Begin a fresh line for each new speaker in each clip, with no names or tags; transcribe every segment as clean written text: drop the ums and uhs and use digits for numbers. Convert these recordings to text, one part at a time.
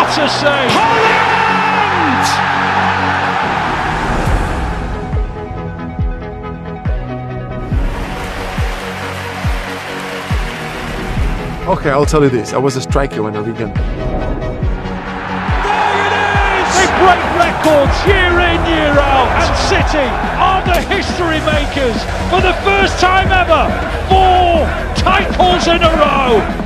What a save! Holland!
Okay, I'll tell you this. I was a striker when I began.
They break records year in, year out, and City are the history makers for the first time ever. 4 titles in a row.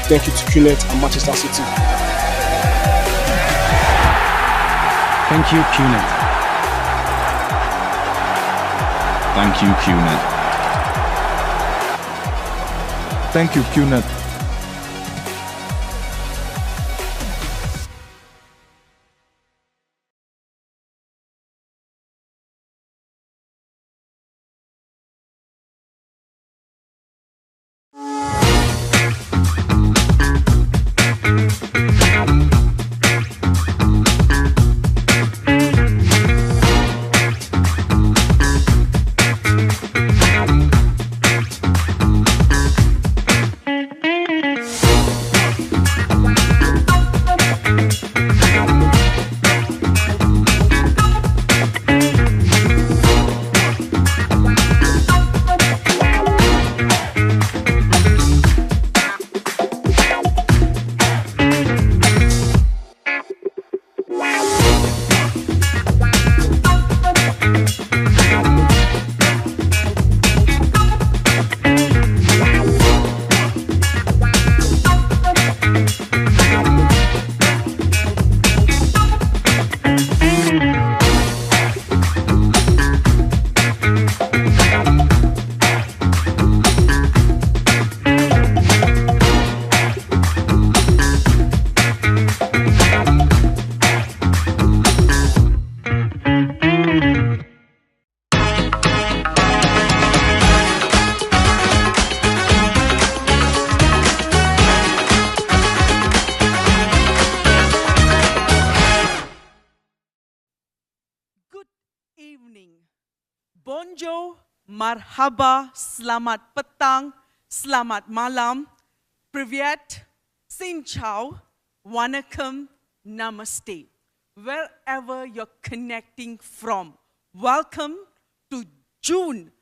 Thank you to QNet and Manchester City.
Thank you, QNet.
Thank you, QNet.
Thank you, QNet.
Bonjour, marhaba, selamat petang, selamat malam, privyet, xin chào, vanakkam, namaste. Wherever you're connecting from, welcome to June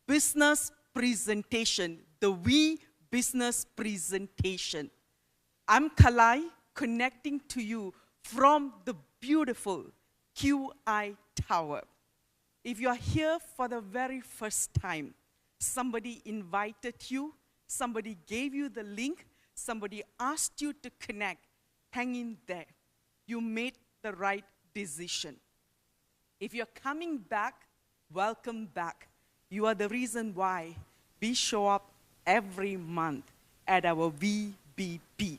Business Presentation, the We Business Presentation. I'm Kalai, connecting to you from the beautiful QI Tower. If you are here for the very first time, somebody invited you, somebody gave you the link, somebody asked you to connect, hang in there. You made the right decision. If you're coming back, welcome back. You are the reason why we show up every month at our VBP.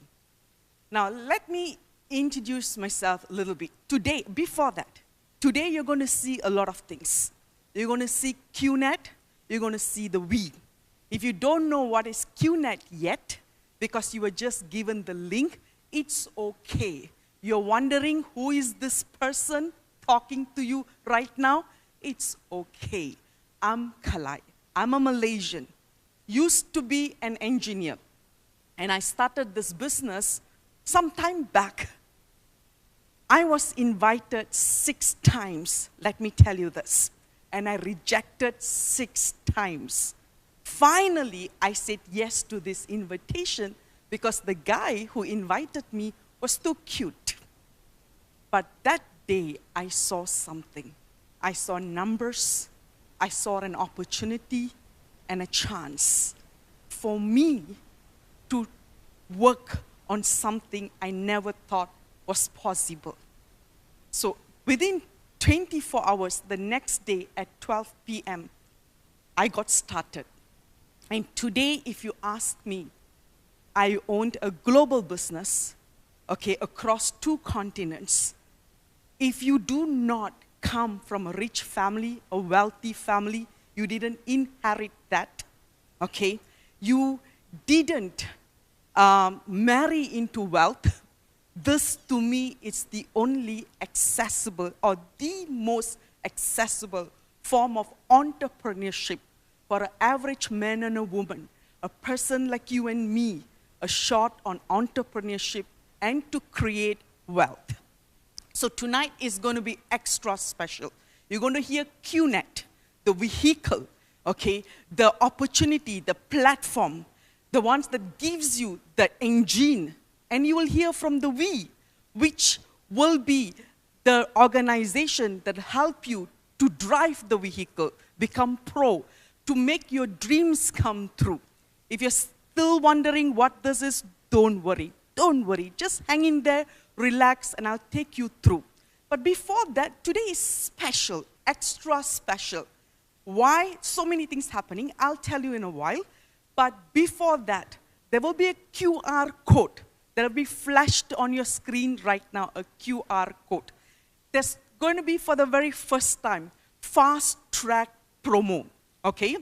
Now, let me introduce myself a little bit. Today, before that, today you're going to see a lot of things. You're going to see QNet, you're going to see the We. If you don't know what is QNet yet, because you were just given the link, it's okay. You're wondering who is this person talking to you right now? It's okay. I'm Kalai. I'm a Malaysian. Used to be an engineer. And I started this business some time back. I was invited 6 times, let me tell you this, and I rejected 6 times. Finally, I said yes to this invitation because the guy who invited me was too cute. But that day, I saw something. I saw numbers, I saw an opportunity and a chance for me to work on something I never thought was possible. So within 24 hours, the next day at 12 p.m., I got started. And today, if you ask me, I owned a global business, okay, across 2 continents. if you do not come from a rich family, a wealthy family, you didn't inherit that, okay? You didn't marry into wealth. This, to me, is the only accessible or the most accessible form of entrepreneurship for an average man and a woman, a person like you and me, a shot on entrepreneurship and to create wealth. So tonight is going to be extra special. You're going to hear QNet, the vehicle, okay, the opportunity, the platform, the ones that gives you the engine. And you will hear from the V, which will be the organization that help you to drive the vehicle, become pro, to make your dreams come true. If you're still wondering what this is, don't worry. Don't worry. Just hang in there, relax, and I'll take you through. But before that, today is special, extra special. Why? So many things happening. I'll tell you in a while. But before that, there will be a QR code that will be flashed on your screen right now, a QR code. There's going to be, for the very first time, fast track promo, okay?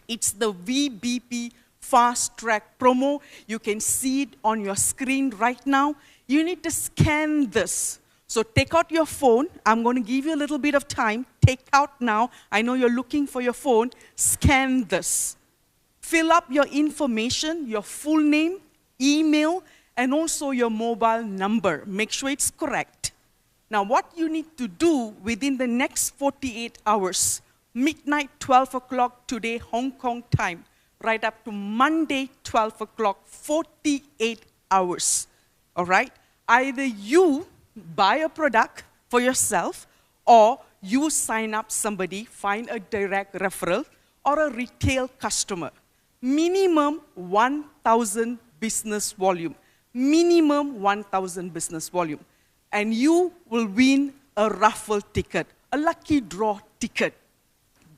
It's the VBP fast track promo. You can see it on your screen right now. You need to scan this. So take out your phone. I'm going to give you a little bit of time. Take out now. I know you're looking for your phone. Scan this. Fill up your information, your full name, email, and also your mobile number. Make sure it's correct. Now, what you need to do within the next 48 hours, midnight, 12 o'clock today, Hong Kong time, right up to Monday, 12 o'clock, 48 hours, all right? Either you buy a product for yourself, or you sign up somebody, find a direct referral, or a retail customer. Minimum 1,000 business volume. Minimum 1,000 business volume. And you will win a raffle ticket, a lucky draw ticket.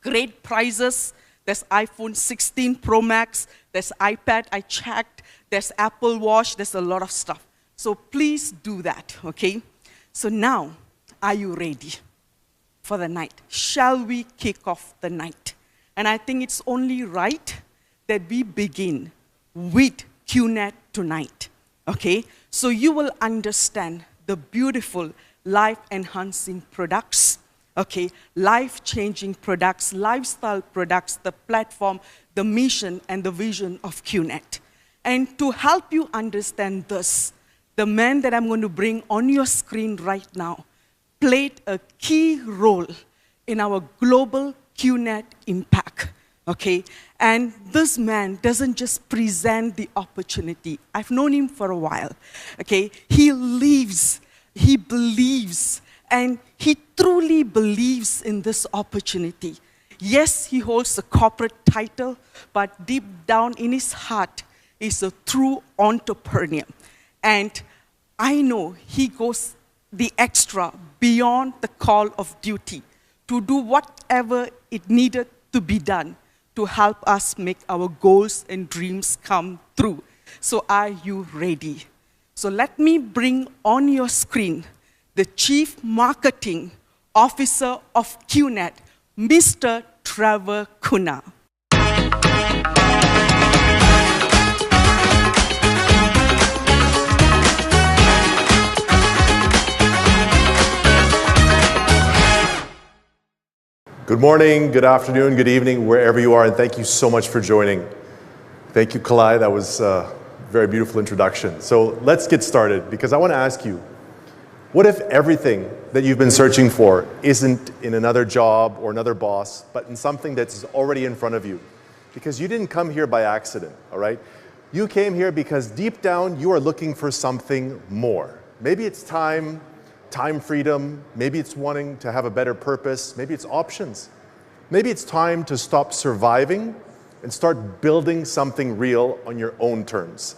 Great prizes. There's iPhone 16 Pro Max. There's iPad, I checked. There's Apple Watch. There's a lot of stuff. So please do that, okay? So now, are you ready for the night? Shall we kick off the night? And I think it's only right that we begin with QNet tonight, okay? So you will understand the beautiful life-enhancing products, okay? Life-changing products, lifestyle products, the platform, the mission, and the vision of QNet. And to help you understand this, the man that I'm going to bring on your screen right now played a key role in our global QNet impact, okay? And this man doesn't just present the opportunity. I've known him for a while, okay? He lives, he believes, and he truly believes in this opportunity. Yes, he holds a corporate title, but deep down in his heart, he's a true entrepreneur. And I know he goes the extra beyond the call of duty to do whatever it needed to be done to help us make our goals and dreams come true. So are you ready? So let me bring on your screen the Chief Marketing Officer of QNet, Mr. Trevor Kuna.
Good morning, good afternoon, good evening, wherever you are, and thank you so much for joining. Thank you, Kalai. That was a very beautiful introduction. So let's get started, because I want to ask you, what if everything that you've been searching for isn't in another job or another boss, but in something that's already in front of you? Because you didn't come here by accident, all right? You came here because deep down you are looking for something more. Maybe it's time freedom, maybe it's wanting to have a better purpose, maybe it's options. Maybe it's time to stop surviving and start building something real on your own terms.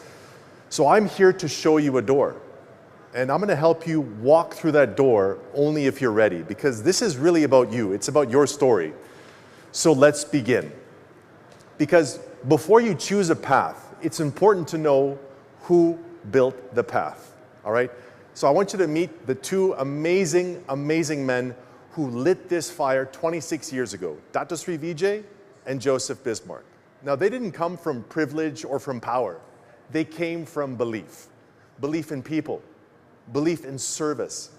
So I'm here to show you a door. And I'm going to help you walk through that door only if you're ready, because this is really about you. It's about your story. So let's begin. Because before you choose a path, it's important to know who built the path, all right? So I want you to meet the two amazing, amazing men who lit this fire 26 years ago, Dato Sri Vijay and Joseph Bismarck. Now, they didn't come from privilege or from power. They came from belief. Belief in people, belief in service,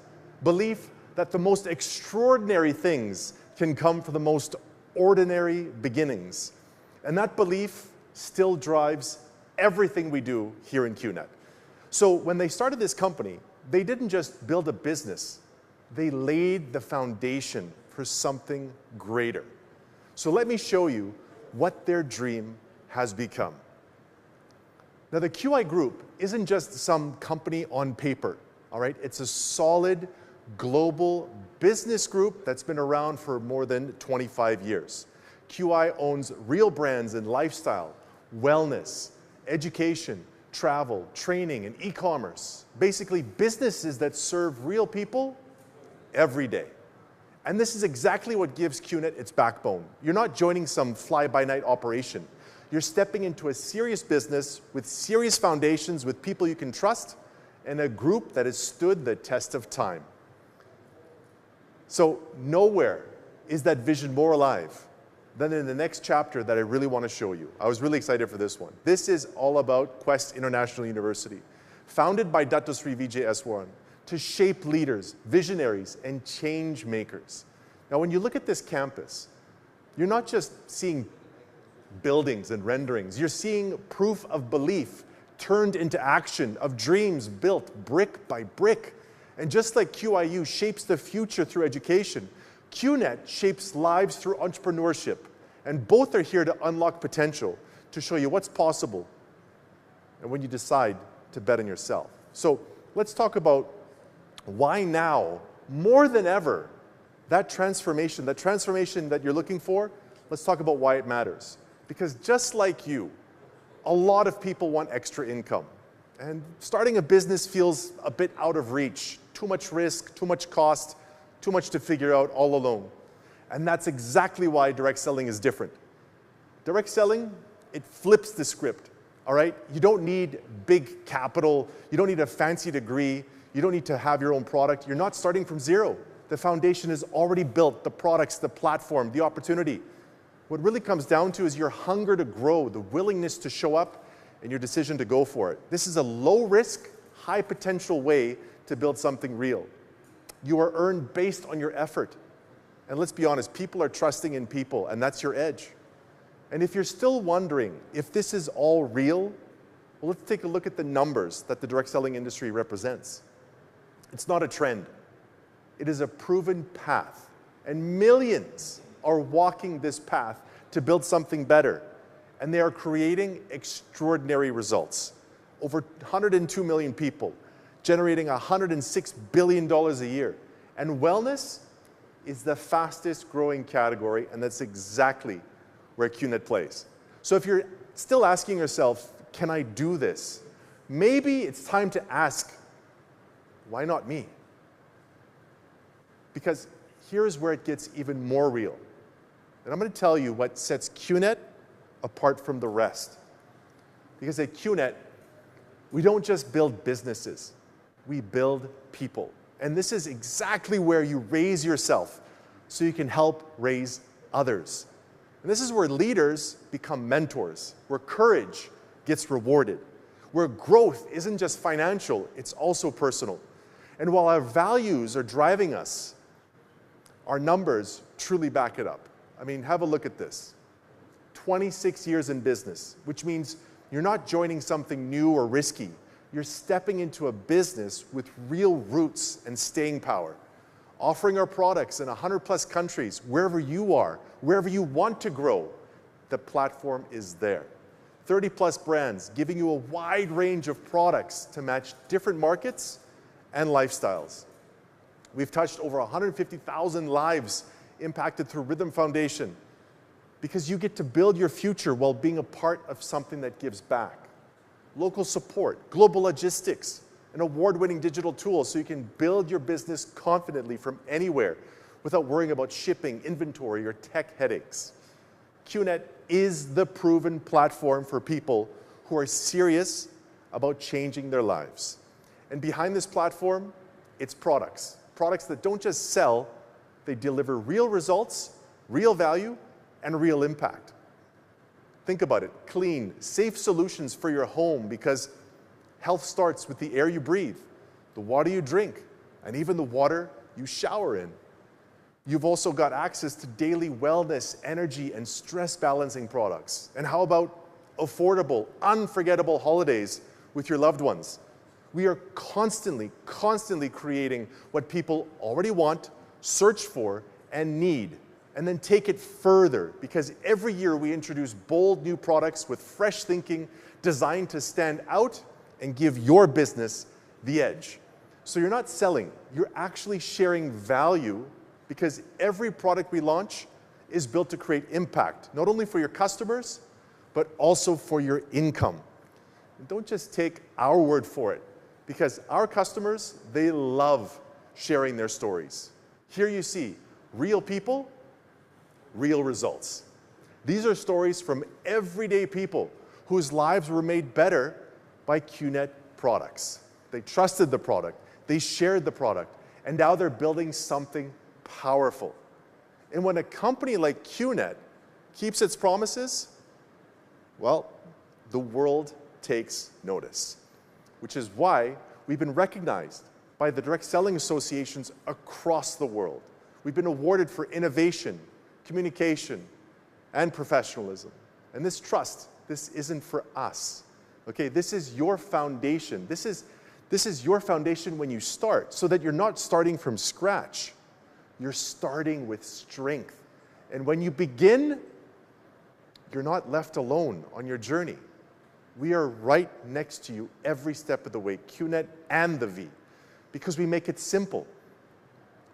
belief that the most extraordinary things can come from the most ordinary beginnings. And that belief still drives everything we do here in QNet. So when they started this company, they didn't just build a business, they laid the foundation for something greater. So let me show you what their dream has become. Now, the QI Group isn't just some company on paper, all right? It's a solid global business group that's been around for more than 25 years. QI owns real brands in lifestyle, wellness, education, travel, training, and e-commerce. Basically, businesses that serve real people every day. And this is exactly what gives QNet its backbone. You're not joining some fly-by-night operation. You're stepping into a serious business with serious foundations, with people you can trust, and a group that has stood the test of time. So nowhere is that vision more alive than in the next chapter that I really want to show you. I was really excited for this one. This is all about Quest International University, founded by Dato Sri Vijay Eswaran, to shape leaders, visionaries, and change makers. Now, when you look at this campus, you're not just seeing buildings and renderings. You're seeing proof of belief turned into action, of dreams built brick by brick. And just like QIU shapes the future through education, QNet shapes lives through entrepreneurship. And both are here to unlock potential, to show you what's possible, and when you decide to bet on yourself. So let's talk about why now, more than ever, that transformation that you're looking for, let's talk about why it matters. Because just like you, a lot of people want extra income. And starting a business feels a bit out of reach. Too much risk, too much cost, too much to figure out all alone. And that's exactly why direct selling is different. Direct selling, it flips the script, all right? You don't need big capital. You don't need a fancy degree. You don't need to have your own product. You're not starting from zero. The foundation is already built, the products, the platform, the opportunity. What really comes down to is your hunger to grow, the willingness to show up, and your decision to go for it. This is a low-risk, high-potential way to build something real. You are earned based on your effort. And let's be honest, people are trusting in people, and that's your edge. And if you're still wondering if this is all real, well, let's take a look at the numbers that the direct selling industry represents. It's not a trend. It is a proven path. And millions are walking this path to build something better. And they are creating extraordinary results. Over 102 million people, generating $106 billion a year. And wellness is the fastest growing category, and that's exactly where QNet plays. So if you're still asking yourself, can I do this? Maybe it's time to ask, why not me? Because here's where it gets even more real. And I'm going to tell you what sets QNet apart from the rest. Because at QNet, we don't just build businesses, we build people. And this is exactly where you raise yourself so you can help raise others. And this is where leaders become mentors, where courage gets rewarded, where growth isn't just financial, it's also personal. And while our values are driving us, our numbers truly back it up. I mean, have a look at this. 26 years in business, which means you're not joining something new or risky. You're stepping into a business with real roots and staying power, offering our products in 100+ countries, wherever you are, wherever you want to grow, the platform is there. 30+ brands, giving you a wide range of products to match different markets and lifestyles. We've touched over 150,000 lives impacted through Rhythm Foundation, because you get to build your future while being a part of something that gives back. Local support, global logistics, an award-winning digital tool so you can build your business confidently from anywhere without worrying about shipping, inventory, or tech headaches. QNet is the proven platform for people who are serious about changing their lives. And behind this platform, it's products. Products that don't just sell, they deliver real results, real value, and real impact. Think about it. Clean, safe solutions for your home, because health starts with the air you breathe, the water you drink, and even the water you shower in. You've also got access to daily wellness, energy, and stress balancing products. And how about affordable, unforgettable holidays with your loved ones? We are constantly creating what people already want, search for, and need, and then take it further, because every year we introduce bold new products with fresh thinking designed to stand out and give your business the edge. So you're not selling, you're actually sharing value, because every product we launch is built to create impact, not only for your customers, but also for your income. And don't just take our word for it, because our customers, they love sharing their stories. Here you see real people, real results. These are stories from everyday people whose lives were made better by QNet products. They trusted the product, they shared the product, and now they're building something powerful. And when a company like QNet keeps its promises, well, the world takes notice, which is why we've been recognized by the direct selling associations across the world. We've been awarded for innovation, communication, and professionalism. And this trust, this isn't for us. Okay, this is your foundation. This is your foundation when you start, so that you're not starting from scratch. You're starting with strength. And when you begin, you're not left alone on your journey. We are right next to you every step of the way, QNet and the V, because we make it simple.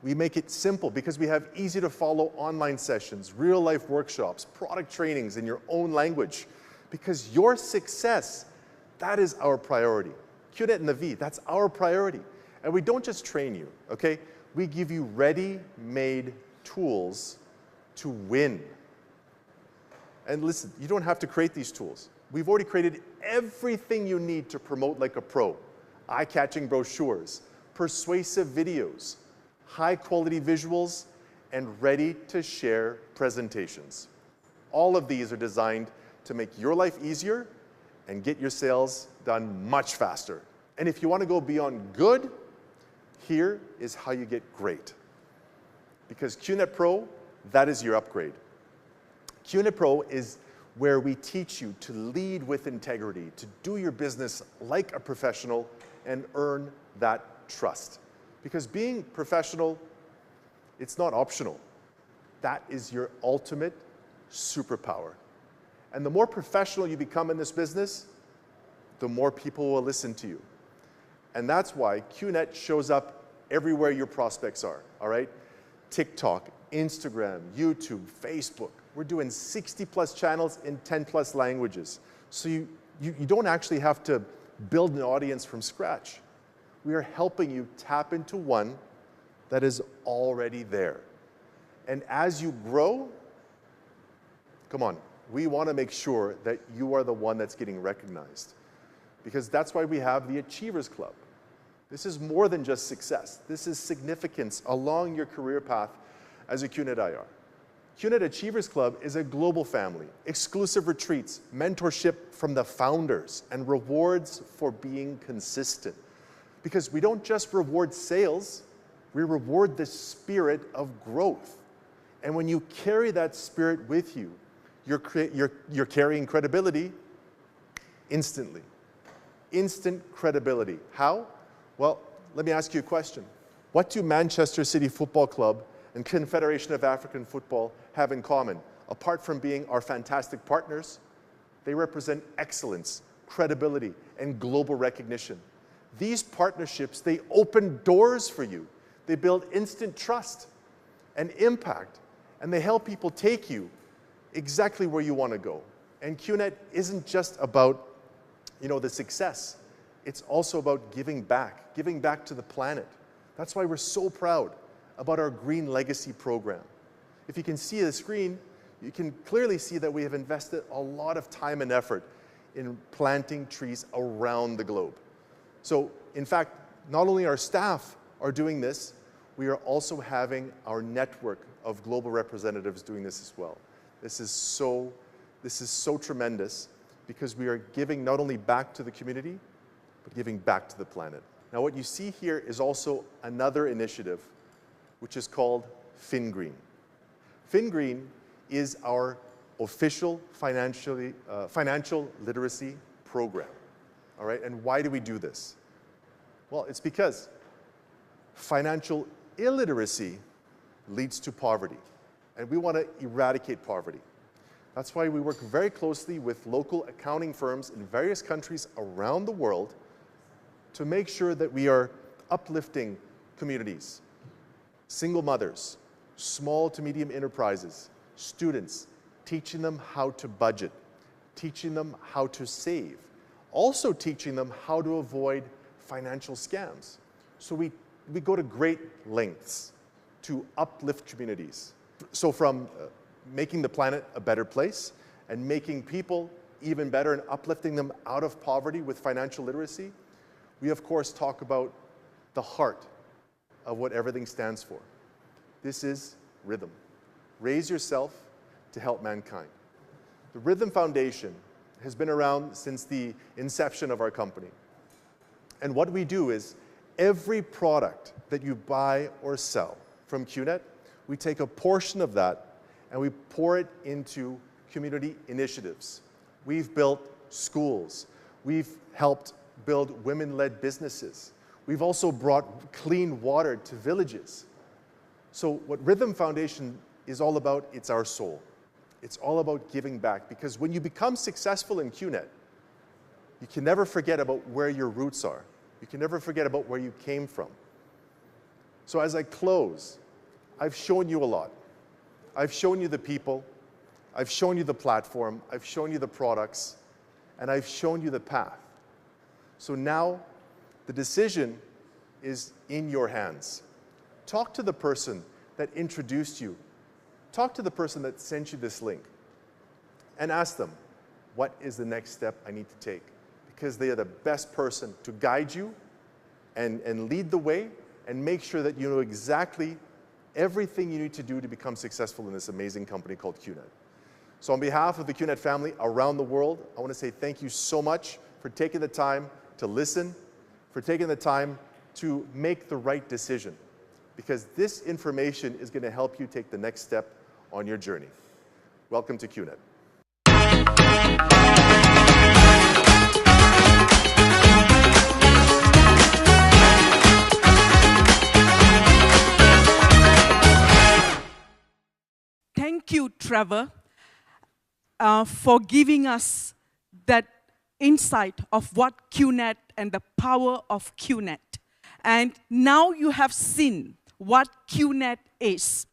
We make it simple because we have easy to follow online sessions, real life workshops, product trainings in your own language, because your success, that is our priority. QNet and the V, that's our priority. And we don't just train you, okay? We give you ready-made tools to win. And listen, you don't have to create these tools. We've already created everything you need to promote like a pro. Eye-catching brochures, persuasive videos, high-quality visuals, and ready-to-share presentations. All of these are designed to make your life easier and get your sales done much faster. And if you want to go beyond good, here is how you get great. Because QNet Pro, that is your upgrade. QNet Pro is where we teach you to lead with integrity, to do your business like a professional and earn that trust. Because being professional, it's not optional. That is your ultimate superpower. And the more professional you become in this business, the more people will listen to you. And that's why QNet shows up everywhere your prospects are, all right? TikTok, Instagram, YouTube, Facebook. We're doing 60+ channels in 10+ languages. So you don't actually have to build an audience from scratch. We are helping you tap into one that is already there. And as you grow, come on, we want to make sure that you are the one that's getting recognized. Because that's why we have the Achievers Club. This is more than just success. This is significance along your career path as a QNet IR. QNet Achievers Club is a global family, exclusive retreats, mentorship from the founders, and rewards for being consistent. Because we don't just reward sales, we reward the spirit of growth. And when you carry that spirit with you, you're carrying credibility instantly. Instant credibility. How? Well, let me ask you a question. What do Manchester City Football Club and Confederation of African Football have in common? Apart from being our fantastic partners, they represent excellence, credibility, and global recognition. These partnerships, they open doors for you. They build instant trust and impact, and they help people take you exactly where you want to go. And QNet isn't just about, the success. It's also about giving back to the planet. That's why we're so proud about our Green Legacy program. If you can see the screen, you can clearly see that we have invested a lot of time and effort in planting trees around the globe. So, in fact, not only our staff are doing this, we are also having our network of global representatives doing this as well. This is so tremendous because we are giving not only back to the community, but giving back to the planet. Now what you see here is also another initiative which is called FinGreen. FinGreen is our official financial literacy program. All right, and why do we do this? Well, it's because financial illiteracy leads to poverty, and we want to eradicate poverty. That's why we work very closely with local accounting firms in various countries around the world to make sure that we are uplifting communities, single mothers, small to medium enterprises, students, teaching them how to budget, teaching them how to save, also teaching them how to avoid financial scams. So we go to great lengths to uplift communities. So from making the planet a better place and making people even better and uplifting them out of poverty with financial literacy, we of course talk about the heart of what everything stands for. This is rhythm. Raise yourself to help mankind. The Rhythm Foundation has been around since the inception of our company. And what we do is every product that you buy or sell from QNet, we take a portion of that and we pour it into community initiatives. We've built schools. We've helped build women-led businesses. We've also brought clean water to villages. So what Rhythm Foundation is all about, it's our soul. It's all about giving back, because when you become successful in QNet, you can never forget about where your roots are. You can never forget about where you came from. So as I close, I've shown you a lot. I've shown you the people, I've shown you the platform, I've shown you the products, and I've shown you the path. So now the decision is in your hands. Talk to the person that introduced you. Talk to the person that sent you this link and ask them, what is the next step I need to take? Because they are the best person to guide you and lead the way and make sure that you know exactly everything you need to do to become successful in this amazing company called QNet. So on behalf of the QNet family around the world, I want to say thank you so much for taking the time to listen, for taking the time to make the right decision, because this information is going to help you take the next step on your journey. Welcome to QNet.
Thank you, Trevor, for giving us that insight of what QNet and the power of QNet. And now you have seen what QNet is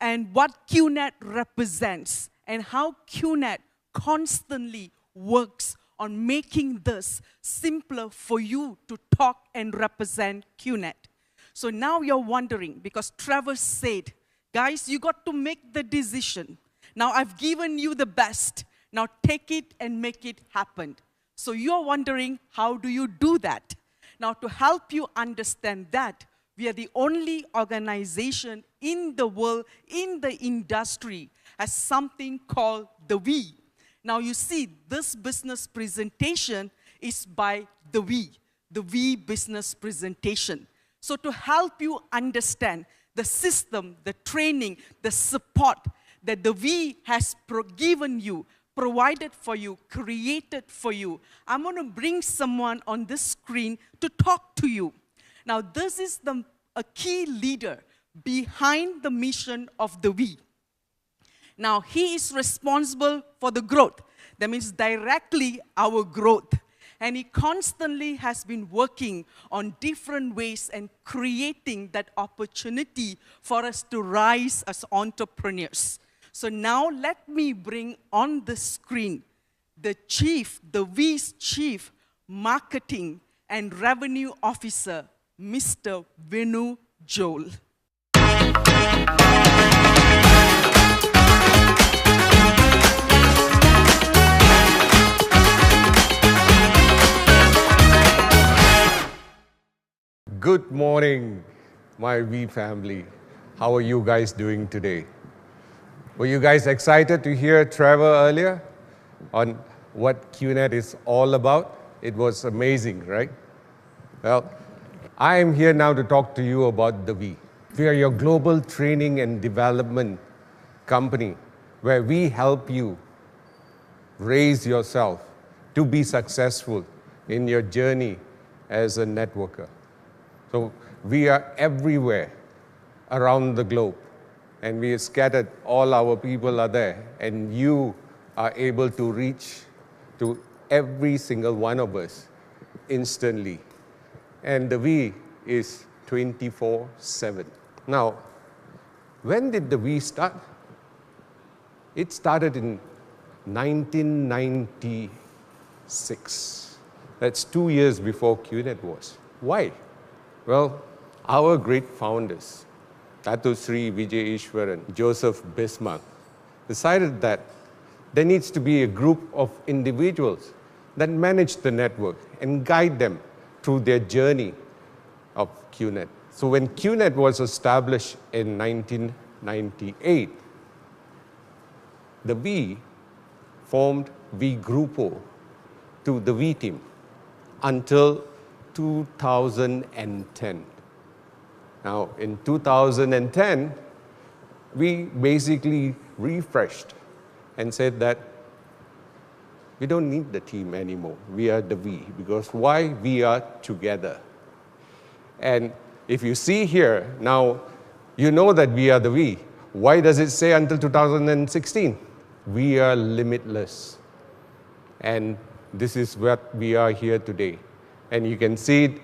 and what QNet represents and how QNet constantly works on making this simpler for you to talk and represent QNet. So now you're wondering, because Trevor said, guys, you got to make the decision. Now I've given you the best. Now take it and make it happen. So you're wondering, how do you do that? Now to help you understand that, we are the only organization in the world, in the industry, has something called the We. Now you see, this business presentation is by the We business presentation. So to help you understand the system, the training, the support that the We has given you, provided for you, created for you, I'm going to bring someone on this screen to talk to you. Now, this is a key leader behind the mission of the We. Now, he is responsible for the growth. That means directly our growth. And he constantly has been working on different ways and creating that opportunity for us to rise as entrepreneurs. So now let me bring on the screen the We's Chief Marketing and Revenue Officer, Mr. Venu Joel.
Good morning, my V family. How are you guys doing today? Were you guys excited to hear Trevor earlier on what QNet is all about? It was amazing, right? Well, I am here now to talk to you about the V. We are your global training and development company where we help you raise yourself to be successful in your journey as a networker. So we are everywhere around the globe, and we are scattered, all our people are there, and you are able to reach to every single one of us instantly. And the V is 24/7. Now, when did the V start? It started in 1996. That's 2 years before QNet was. Why? Well, our great founders, Dato Sri Vijay Ishwaran, Joseph Bismarck, decided that there needs to be a group of individuals that manage the network and guide them through their journey of QNet. So when QNet was established in 1998, the V formed V Grupo to the V team until 2010. Now, in 2010, we basically refreshed and said that we don't need the team anymore. We are the V, because why? We are together. And if you see here, now you know that we are the V. Why does it say until 2016? We are limitless. And this is what we are here today. And you can see it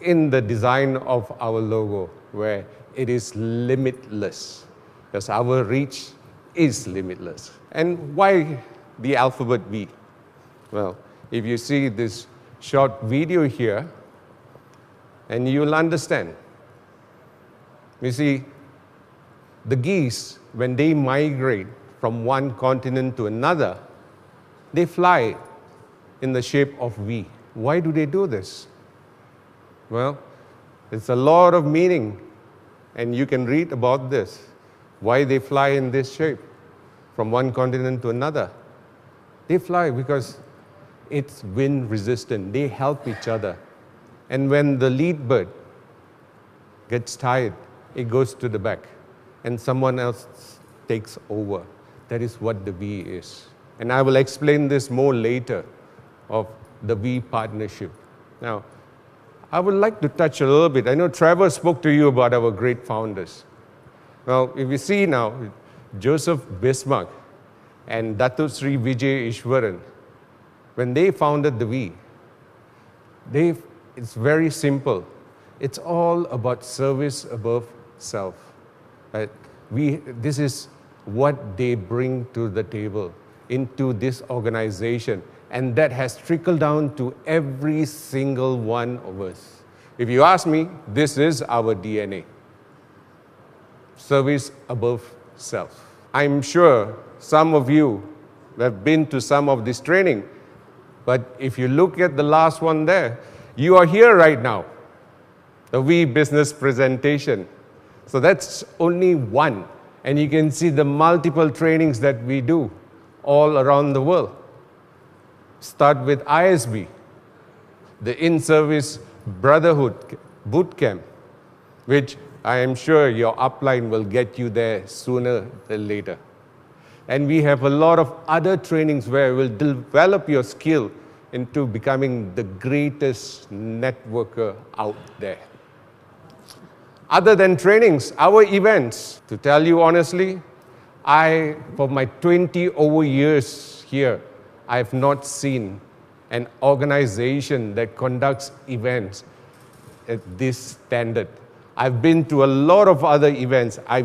in the design of our logo, where it is limitless, because our reach is limitless. And why the alphabet V? Well, if you see this short video here, and you'll understand. You see, the geese, when they migrate from one continent to another, they fly in the shape of V. Why do they do this? Well, it's a lot of meaning, and you can read about this, why they fly in this shape from one continent to another. They fly because it's wind resistant. They help each other. And when the lead bird gets tired, it goes to the back, and someone else takes over. That is what the V is. And I will explain this more later of the V partnership. Now, I would like to touch a little bit. I know Trevor spoke to you about our great founders. Well, if you see now, Joseph Bismarck and Dato Sri Vijay Ishwaran, when they founded the V, it's very simple. It's all about service above self. Right? This is what they bring to the table into this organization, and that has trickled down to every single one of us. If you ask me, this is our DNA. Service above self. I'm sure some of you have been to some of this training, but if you look at the last one there, you are here right now, the V business presentation. So that's only one, and you can see the multiple trainings that we do all around the world. Start with ISB, the In-Service Brotherhood Boot Camp, which I am sure your upline will get you there sooner than later. And we have a lot of other trainings where we'll develop your skill into becoming the greatest networker out there. Other than trainings, our events, to tell you honestly, for my 20 over years here, I have not seen an organization that conducts events at this standard. I've been to a lot of other events. I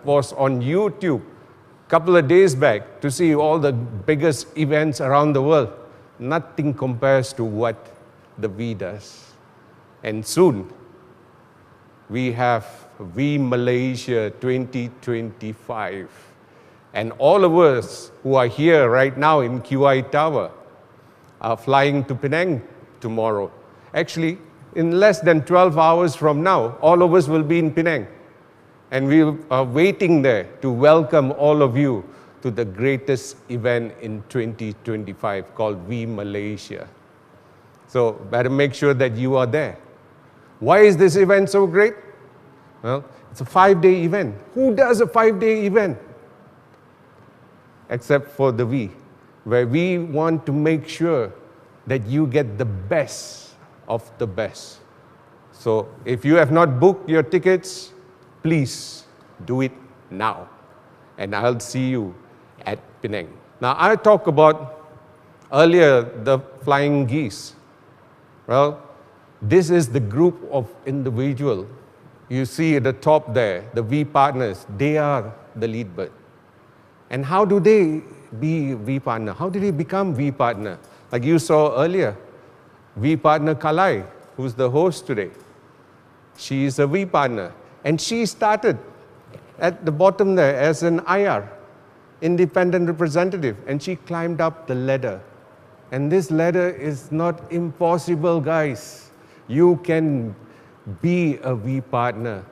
was on YouTube a couple of days back to see all the biggest events around the world. Nothing compares to what the V does. And soon, we have V Malaysia 2025. And all of us who are here right now in QI Tower are flying to Penang tomorrow. Actually, in less than 12 hours from now, all of us will be in Penang. And we are waiting there to welcome all of you to the greatest event in 2025 called We Malaysia. So better make sure that you are there. Why is this event so great? Well, it's a 5-day event. Who does a 5-day event? Except for the We, where we want to make sure that you get the best of the best. So if you have not booked your tickets, please do it now. And I'll see you at Penang. Now, I talked about earlier the flying geese. Well, this is the group of individuals. You see at the top there, the V partners, they are the lead bird. And how do they be V partner? How did they become V partner? Like you saw earlier, V partner Kalai, who's the host today. She is a V partner. And she started at the bottom there as an IR, independent representative, and she climbed up the ladder. And this ladder is not impossible, guys. You can be a V partner.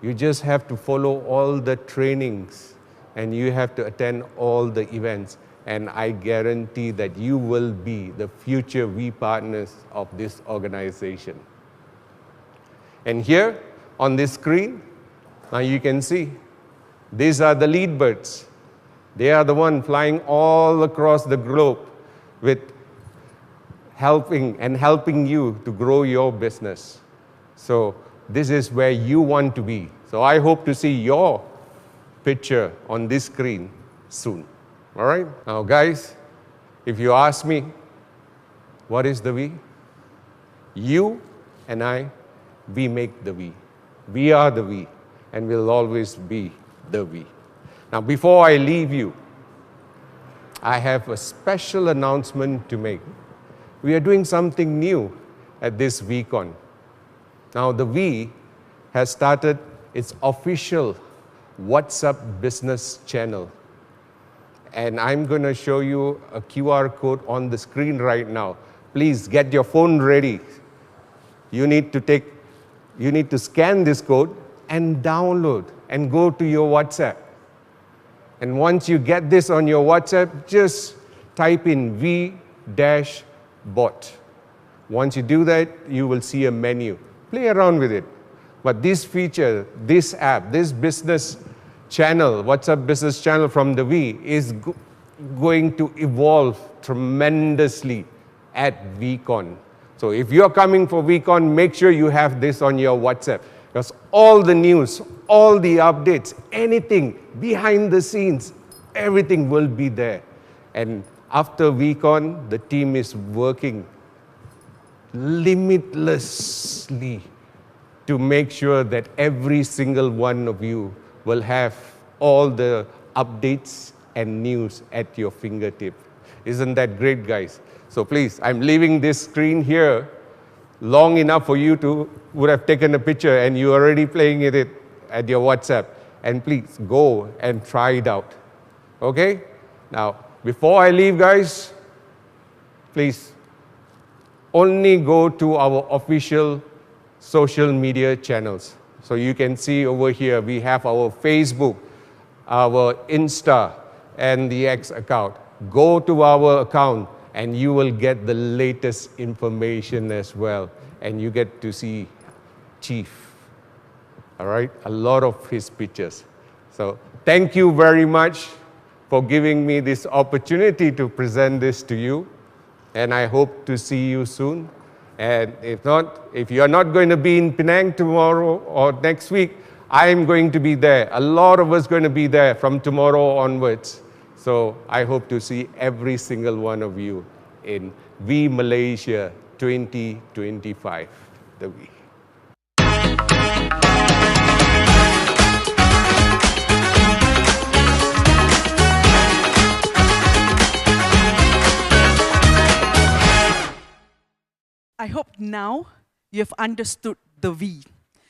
You just have to follow all the trainings and you have to attend all the events. And I guarantee that you will be the future V partners of this organization. And here on this screen, now you can see, these are the lead birds. They are the one flying all across the globe with helping you to grow your business. So this is where you want to be. So I hope to see your picture on this screen soon. All right? Now guys, if you ask me, what is the We? You and I, we make the We. We are the We, and we'll always be the We. Now before I leave you, I have a special announcement to make. We are doing something new at this VCon. Now the We has started its official WhatsApp business channel. And I'm going to show you a QR code on the screen right now. Please get your phone ready. You need to scan this code and download and go to your WhatsApp. And once you get this on your WhatsApp, just type in V-bot. Once you do that, you will see a menu. Play around with it. But this feature, this app, this business channel, WhatsApp business channel from the We is going to evolve tremendously at VCon. So if you're coming for VCon, make sure you have this on your WhatsApp. Because all the news, all the updates, anything behind the scenes, everything will be there. And after VCon, the team is working limitlessly to make sure that every single one of you will have all the updates and news at your fingertip. Isn't that great, guys? So please, I'm leaving this screen here long enough for you to would have taken a picture and you're already playing it at your WhatsApp. And please go and try it out. Okay? Now, before I leave, guys, please only go to our official social media channels. So you can see over here, we have our Facebook, our Insta, and the X account. Go to our account and you will get the latest information as well. And you get to see Chief, all right? A lot of his pictures. So thank you very much for giving me this opportunity to present this to you. And I hope to see you soon. And if not, if you're not going to be in Penang tomorrow or next week, I'm going to be there. A lot of us going to be there from tomorrow onwards. So I hope to see every single one of you in We Malaysia 2025. The We.
I hope now you've understood the We.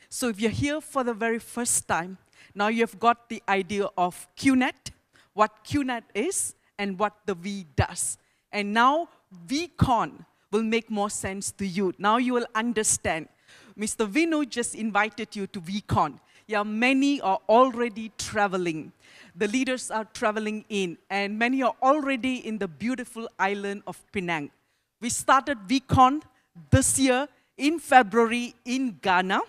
So if you're here for the very first time, now you've got the idea of QNet, what QNet is, and what the We does. And now VCon will make more sense to you. Now you will understand. Mr. Vinu just invited you to VCon. Yeah, many are already traveling. The leaders are traveling in, and many are already in the beautiful island of Penang. We started VCon this year in February in Ghana,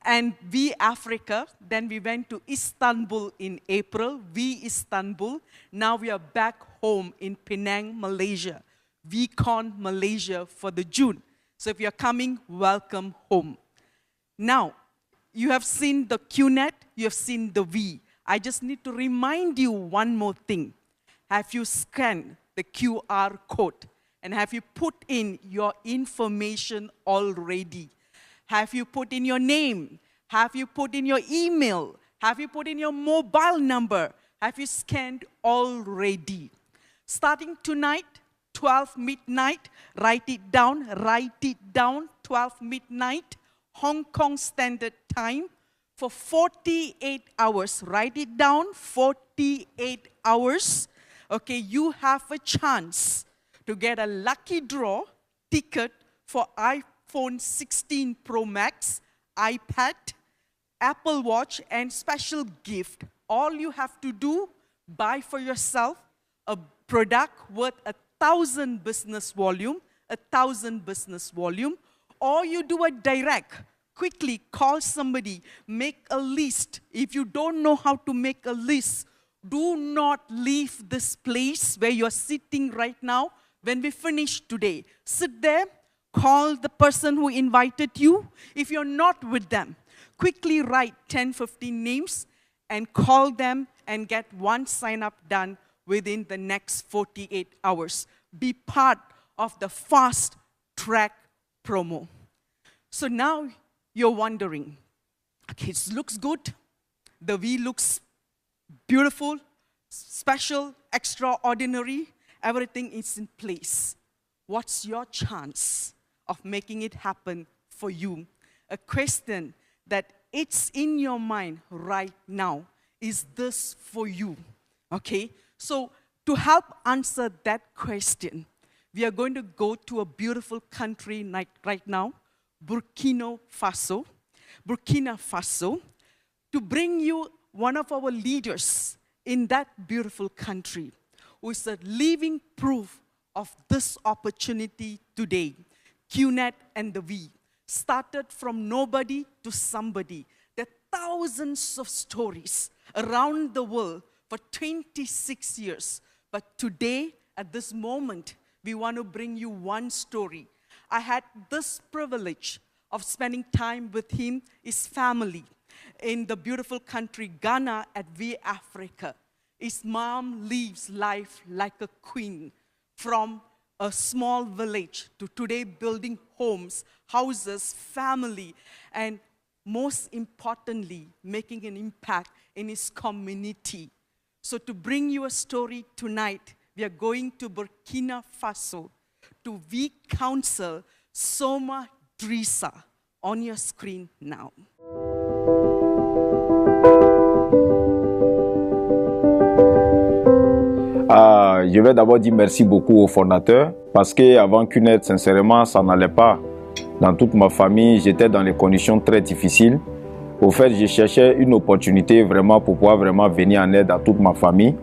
and V Africa. Then we went to Istanbul in April, V Istanbul. Now we are back home in Penang, Malaysia. VCon Malaysia for the June. So if you're coming, welcome home. Now, you have seen the QNet, you have seen the V. I just need to remind you one more thing. Have you scanned the QR code? And have you put in your information already? Have you put in your name? Have you put in your email? Have you put in your mobile number? Have you scanned already? Starting tonight, 12 midnight, write it down, 12 midnight, Hong Kong Standard Time, for 48 hours. Write it down, 48 hours. Okay, you have a chance to get a lucky draw ticket for iPhone 16 Pro Max, iPad, Apple Watch, and special gift. All you have to do, buy for yourself a product worth 1,000 business volume, 1,000 business volume, or you do a direct. Quickly call somebody, make a list. If you don't know how to make a list, do not leave this place where you're sitting right now. When we finish today, sit there, call the person who invited you. If you're not with them, quickly write 10, 15 names and call them and get one sign-up done within the next 48 hours. Be part of the fast track promo. So now you're wondering, okay, it looks good. The V looks beautiful, special, extraordinary. Everything is in place. What's your chance of making it happen for you? A question that it's in your mind right now. Is this for you? Okay? So to help answer that question, we are going to go to a beautiful country right now, Burkina Faso, to bring you one of our leaders in that beautiful country, who is a living proof of this opportunity today. QNet and the V started from nobody to somebody. There are thousands of stories around the world for 26 years. But today, at this moment, we want to bring you one story. I had this privilege of spending time with him, his family, in the beautiful country, Ghana, at V Africa. His mom lives life like a queen, from a small village to today building homes, houses, family, and most importantly, making an impact in his community. So to bring you a story tonight, we are going to Burkina Faso to V Council Soma Drissa on your screen now.
Je vais d'abord dire merci beaucoup au fondateur parce qu'avant QNet, sincèrement, ça n'allait pas. Dans toute ma famille, j'étais dans des conditions très difficiles. Au fait, je cherchais une opportunité vraiment pour pouvoir vraiment venir en aide à toute ma famille.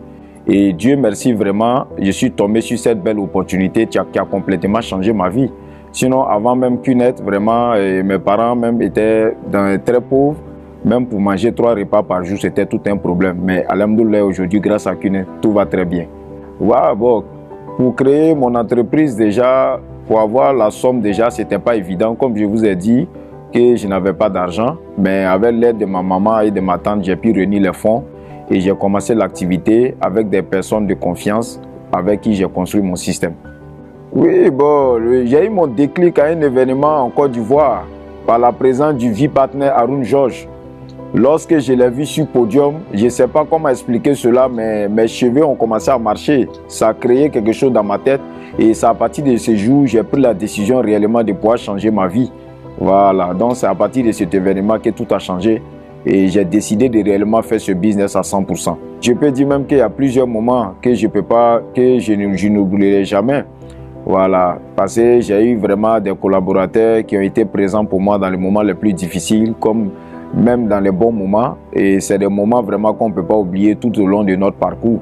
Et Dieu merci vraiment, je suis tombé sur cette belle opportunité qui a complètement changé ma vie. Sinon, avant même QNet, vraiment, mes parents même étaient très pauvres. Même pour manger 3 repas par jour, c'était tout un problème. Mais alhamdoulilah, aujourd'hui, grâce à QNet, tout va très bien. Ouais, bon, pour créer mon entreprise déjà, pour avoir la somme déjà, c'était pas évident. Comme je vous ai dit, que je n'avais pas d'argent. Mais avec l'aide de ma maman et de ma tante, j'ai pu réunir les fonds. Et j'ai commencé l'activité avec des personnes de confiance avec qui j'ai construit mon système. Oui, bon, j'ai eu mon déclic à un événement en Côte d'Ivoire par la présence du vice-partenaire Haroun Georges. Lorsque je l'ai vu sur le podium, je ne sais pas comment expliquer cela, mais mes cheveux ont commencé à marcher. Ça a créé quelque chose dans ma tête et c'est à partir de ce jour j'ai pris la décision réellement de pouvoir changer ma vie. Voilà, donc c'est à partir de cet événement que tout a changé et j'ai décidé de réellement faire ce business à 100%. Je peux dire même qu'il y a plusieurs moments que je n'oublierai jamais. Voilà, parce que j'ai eu vraiment des collaborateurs qui ont été présents pour moi dans les moments les plus difficiles, comme même dans les bons moments. Et c'est des moments vraiment qu'on ne peut pas oublier tout au long de notre parcours.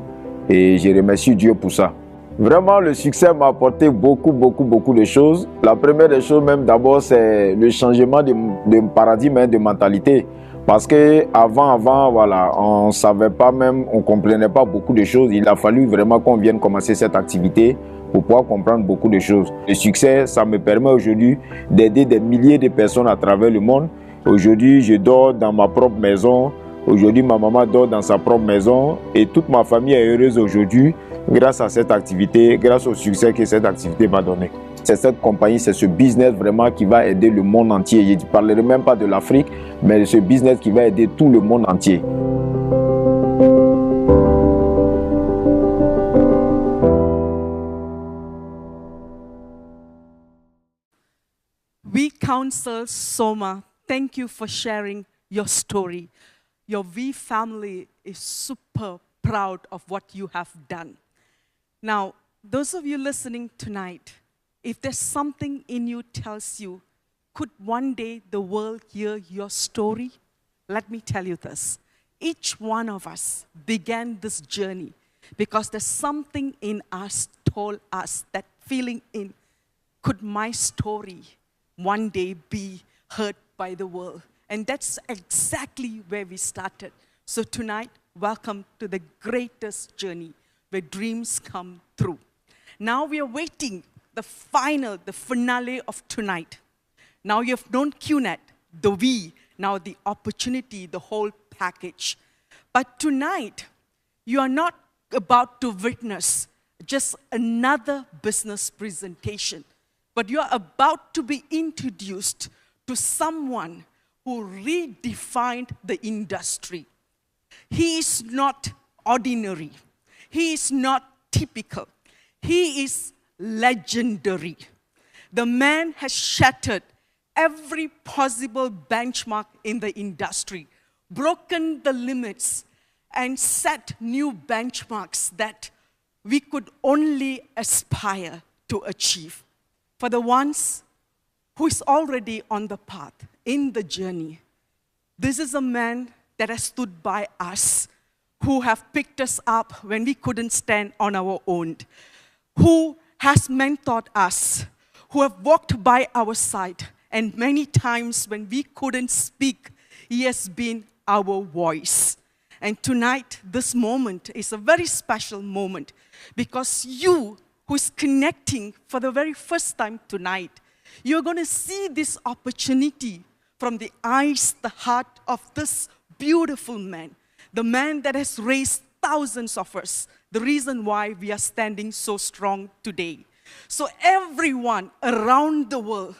Et je remercie Dieu pour ça. Vraiment, le succès m'a apporté beaucoup de choses. La première des choses, même d'abord, c'est le changement de paradigme, de mentalité. Parce qu'avant, voilà, on ne savait pas même, on ne comprenait pas beaucoup de choses. Il a fallu vraiment qu'on vienne commencer cette activité pour pouvoir comprendre beaucoup de choses. Le succès, ça me permet aujourd'hui d'aider des milliers de personnes à travers le monde. Aujourd'hui, je dors dans ma propre maison. Aujourd'hui, ma maman dort dans sa propre maison. Et toute ma famille est heureuse aujourd'hui grâce à cette activité, grâce au succès que cette activité m'a donné. C'est cette compagnie, c'est ce business vraiment qui va aider le monde entier. Je ne parlerai même pas de l'Afrique, mais de ce business qui va aider tout le monde entier.
We counsel Soma, thank you for sharing your story. Your V family is super proud of what you have done. Now, those of you listening tonight, if there's something in you tells you, could one day the world hear your story? Let me tell you this. Each one of us began this journey because there's something in us told us that feeling in, could my story one day be heard by the world? And that's exactly where we started. So tonight, welcome to the greatest journey where dreams come true. Now we are waiting the finale of tonight. Now you have known QNet, the V, now the opportunity, the whole package. But tonight, you are not about to witness just another business presentation, but you are about to be introduced to someone who redefined the industry. He is not ordinary. He is not typical. He is legendary. The man has shattered every possible benchmark in the industry, broken the limits, and set new benchmarks that we could only aspire to achieve. For the ones who is already on the path, in the journey, this is a man that has stood by us, who have picked us up when we couldn't stand on our own, who has mentored us, who have walked by our side, and many times when we couldn't speak, he has been our voice. And tonight, this moment is a very special moment because you, who is connecting for the very first time tonight, you're going to see this opportunity from the eyes, the heart of this beautiful man, the man that has raised thousands of us, the reason why we are standing so strong today. So everyone around the world,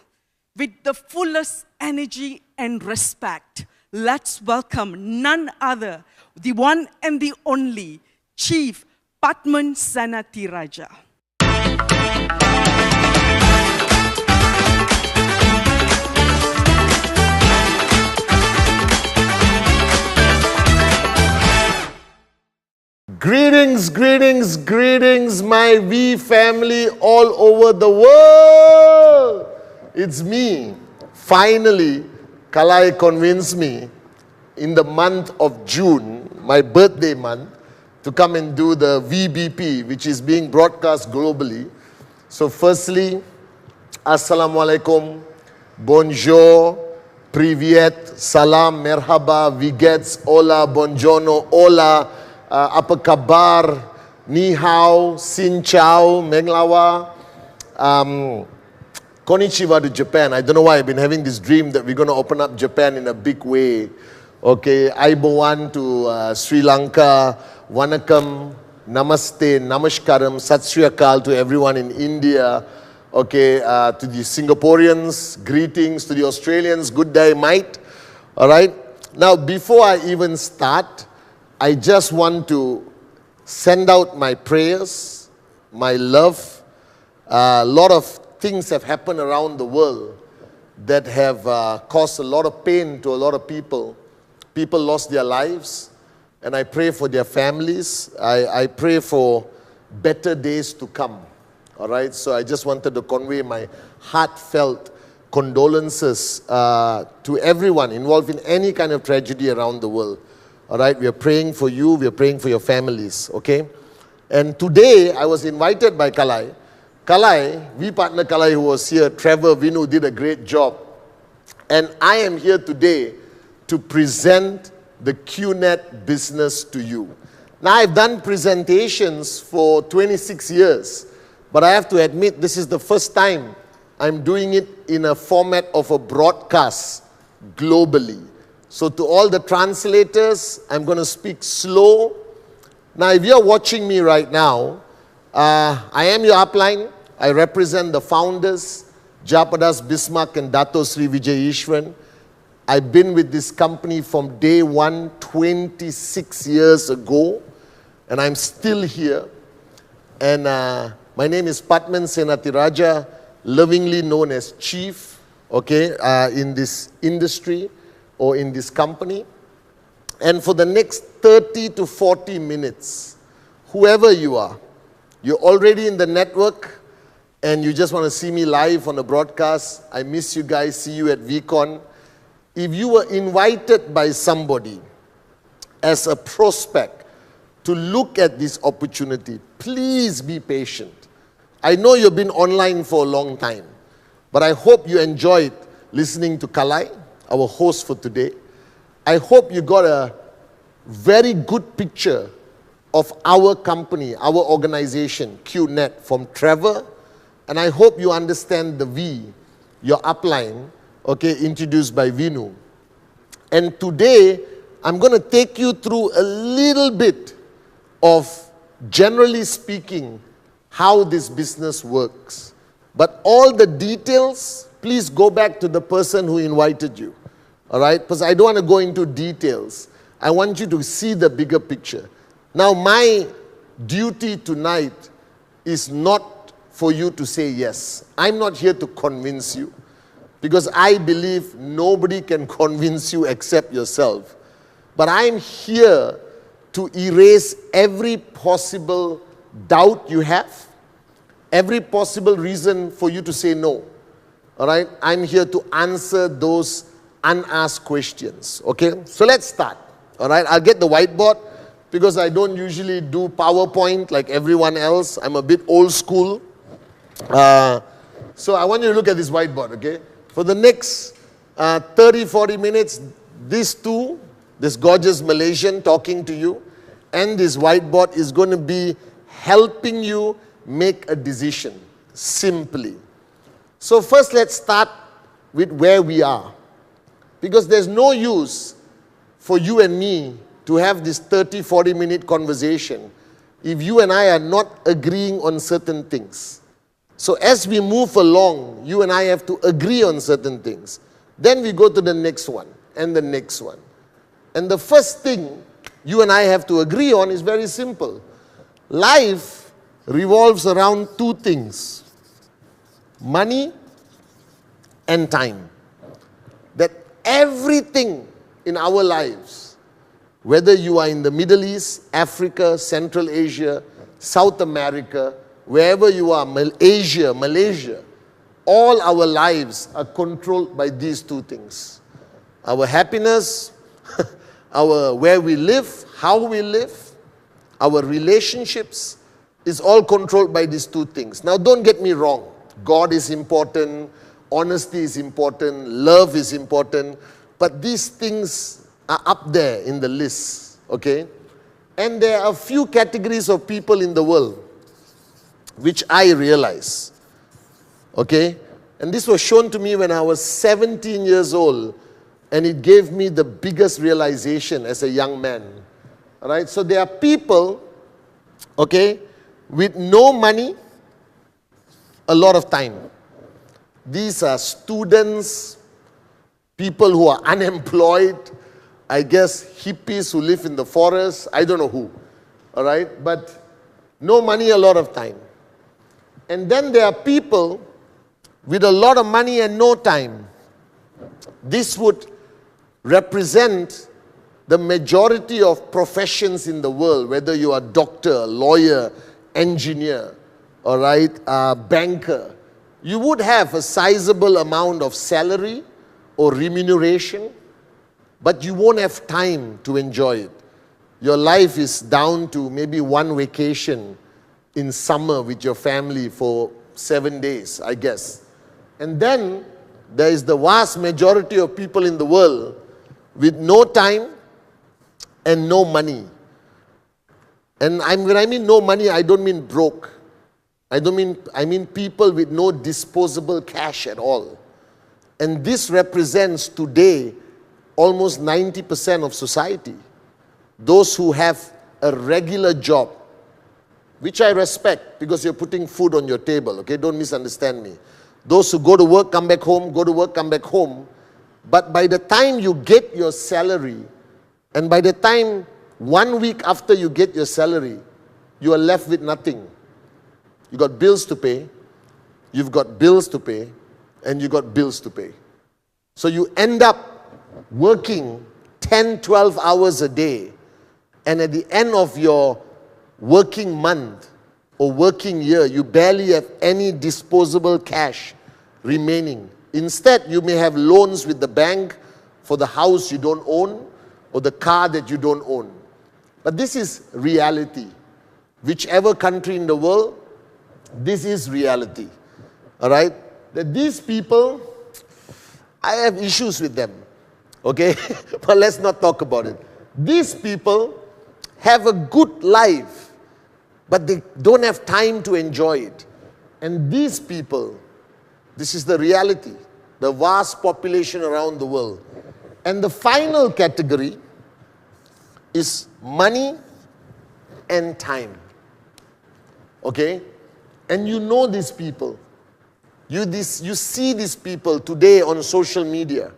with the fullest energy and respect, let's welcome none other, the one and the only Chief Pathman Senathiraja.
Greetings, greetings, greetings, my V family all over the world. It's me. Finally, Kalai convinced me in the month of June, my birthday month, to come and do the VBP, which is being broadcast globally. So firstly, Assalamualaikum, bonjour, privyet, salam, merhaba, vigets, hola, bonjourno, hola, apa kabar, ni hao, xin chao, menglawa, konnichiwa to Japan. I don't know why I've been having this dream that we're going to open up Japan in a big way. Okay, Aibowan to Sri Lanka, Vanakkam, Namaste, Namaskaram, Sat Sri Akal to everyone in India. Okay, to the Singaporeans, greetings. To the Australians, good day, mate. All right. Now, before I even start, I just want to send out my prayers, my love. A lot of things have happened around the world that have caused a lot of pain to a lot of people. People lost their lives, and I pray for their families. I pray for better days to come. All right, so I just wanted to convey my heartfelt condolences to everyone involved in any kind of tragedy around the world. All right, we are praying for you, we are praying for your families, okay? And today, I was invited by Kalai. Kalai, we partner Kalai who was here, Trevor, Vinu did a great job. And I am here today to present the QNet business to you. Now, I've done presentations for 26 years, but I have to admit this is the first time I'm doing it in a format of a broadcast globally. So to all the translators, I'm going to speak slow. Now, if you're watching me right now, I am your upline. I represent the founders, Japadas Bismarck and Dato Sri Vijay Ishwan. I've been with this company from day one, 26 years ago, and I'm still here. And my name is Pathman Senathiraja, lovingly known as Chief, okay, in this industry or in this company. And for the next 30 to 40 minutes, whoever you are, you're already in the network and you just want to see me live on the broadcast. I miss you guys, see you at VCon. If you were invited by somebody as a prospect to look at this opportunity, please be patient. I know you've been online for a long time, but I hope you enjoyed listening to Kalai, our host for today. I hope you got a very good picture of our company, our organization, QNet, from Trevor. And I hope you understand the V, your upline, okay, introduced by Vinu. And today, I'm going to take you through a little bit of, generally speaking, how this business works. But all the details, please go back to the person who invited you. All right? Because I don't want to go into details. I want you to see the bigger picture. Now, my duty tonight is not for you to say yes. I'm not here to convince you, because I believe nobody can convince you except yourself. But I'm here to erase every possible doubt you have, every possible reason for you to say no. All right? I'm here to answer those unasked questions. Okay? So let's start. All right? I'll get the whiteboard because I don't usually do PowerPoint like everyone else. I'm a bit old school. So I want you to look at this whiteboard, okay? For the next 30, 40 minutes, these two, this gorgeous Malaysian talking to you, and this whiteboard is going to be helping you make a decision, simply. So first, let's start with where we are. Because there's no use for you and me to have this 30, 40-minute conversation if you and I are not agreeing on certain things. So as we move along, you and I have to agree on certain things. Then we go to the next one and the next one. And the first thing you and I have to agree on is very simple. Life revolves around two things: money and time. That everything in our lives, whether you are in the Middle East, Africa, Central Asia, South America, wherever you are, Asia, Malaysia, all our lives are controlled by these two things. Our happiness, where we live, how we live, our relationships is all controlled by these two things. Now, don't get me wrong. God is important, honesty is important, love is important, but these things are up there in the list, okay? And there are a few categories of people in the world which I realize, okay? And this was shown to me when I was 17 years old, and it gave me the biggest realization as a young man. All right, so there are people, okay, with no money, a lot of time. These are students, people who are unemployed, I guess hippies who live in the forest, I don't know who. All right, but no money, a lot of time. And then there are people with a lot of money and no time. This would represent the majority of professions in the world, whether you are doctor, lawyer, engineer, all right, banker, you would have a sizable amount of salary or remuneration, but you won't have time to enjoy it. Your life is down to maybe one vacation in summer with your family for 7 days, I guess. And then there is the vast majority of people in the world with no time and no money. And when I mean no money, I don't mean broke. I mean people with no disposable cash at all. And this represents today almost 90% of society. Those who have a regular job, which I respect because you're putting food on your table, okay? Don't misunderstand me. Those who go to work, come back home, go to work, come back home. But by the time you get your salary, and by the time 1 week after you get your salary, you are left with nothing. You got bills to pay, you've got bills to pay, and you got bills to pay. So you end up working 10, 12 hours a day, and at the end of your working month or working year, you barely have any disposable cash remaining. Instead, you may have loans with the bank for the house you don't own or the car that you don't own. But this is reality. Whichever country in the world, this is reality. All right? That these people, I have issues with them. Okay? But let's not talk about it. These people have a good life, but they don't have time to enjoy it. And these people, this is the reality, the vast population around the world. And the final category is money and time. Okay? And you know these people. You see these people today on social media.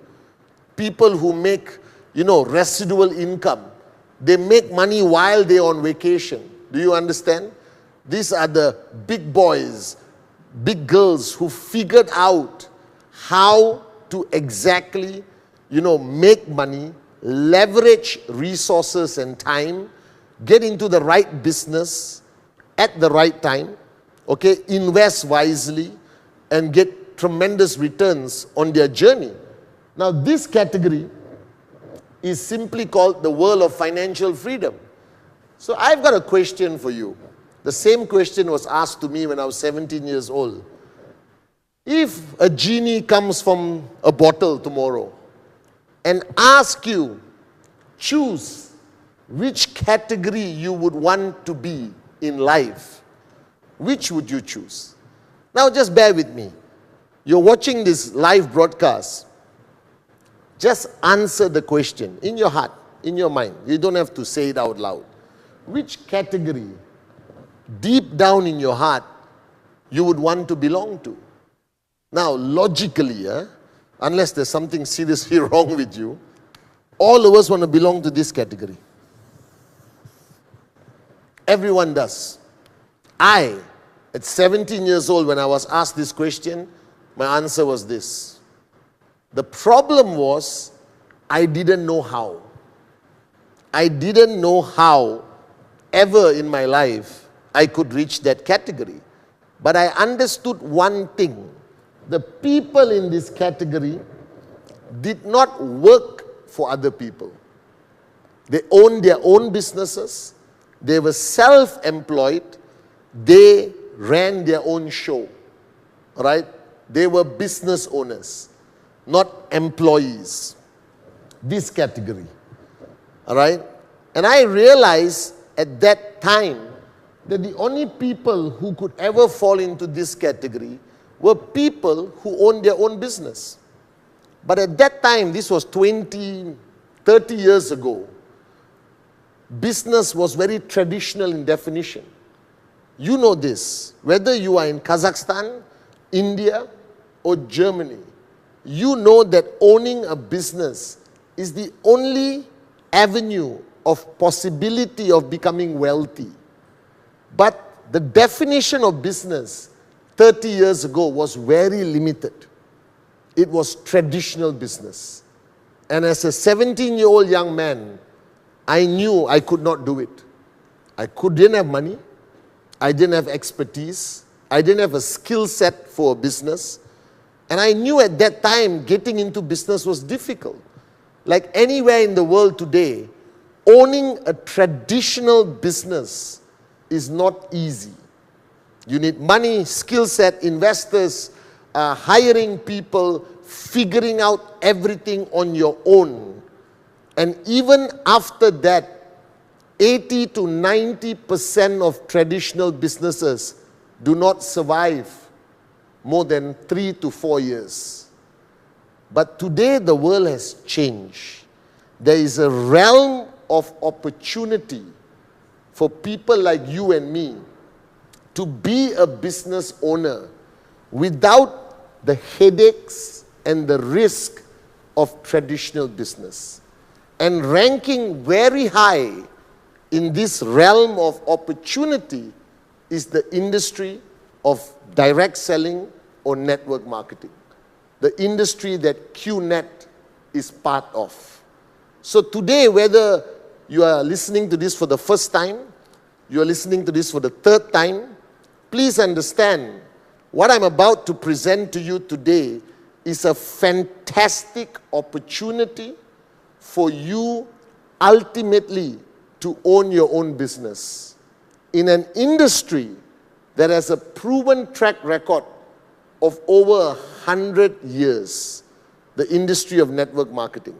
People who make, residual income. They make money while they're on vacation. Do you understand? These are the big boys, big girls who figured out how to exactly, make money, leverage resources and time, get into the right business at the right time, okay, invest wisely, and get tremendous returns on their journey. Now, this category is simply called the world of financial freedom. So I've got a question for you. The same question was asked to me when I was 17 years old. If a genie comes from a bottle tomorrow and asks you, choose which category you would want to be in life, which would you choose? Now just bear with me. You're watching this live broadcast. Just answer the question in your heart, in your mind. You don't have to say it out loud. Which category, deep down in your heart, you would want to belong to? Now, logically, unless there's something seriously wrong with you, all of us want to belong to this category. Everyone does. I, at 17 years old, when I was asked this question, my answer was this. The problem was, I didn't know how. I didn't know how, ever in my life, I could reach that category. But I understood one thing. The people in this category did not work for other people. They owned their own businesses. They were self-employed. They ran their own show. Right? They were business owners, not employees. This category. All right? And I realized at that time that the only people who could ever fall into this category were people who owned their own business. But at that time, this was 20, 30 years ago, business was very traditional in definition. You know this, whether you are in Kazakhstan, India, or Germany, you know that owning a business is the only avenue of possibility of becoming wealthy. But the definition of business 30 years ago was very limited. It was traditional business. And as a 17-year-old young man, I knew I could not do it. I didn't have money. I didn't have expertise. I didn't have a skill set for a business. And I knew at that time getting into business was difficult. Like anywhere in the world today, owning a traditional business is not easy. You need money, skill set, investors, hiring people, figuring out everything on your own. And even after that, 80 to 90% of traditional businesses do not survive more than 3 to 4 years. But today the world has changed. There is a realm of opportunity for people like you and me to be a business owner without the headaches and the risk of traditional business. And ranking very high in this realm of opportunity is the industry of direct selling or network marketing. The industry that QNet is part of. So today, whether you are listening to this for the first time, you are listening to this for the third time, please understand what I'm about to present to you today is a fantastic opportunity for you ultimately to own your own business in an industry that has a proven track record of over 100 years, the industry of network marketing.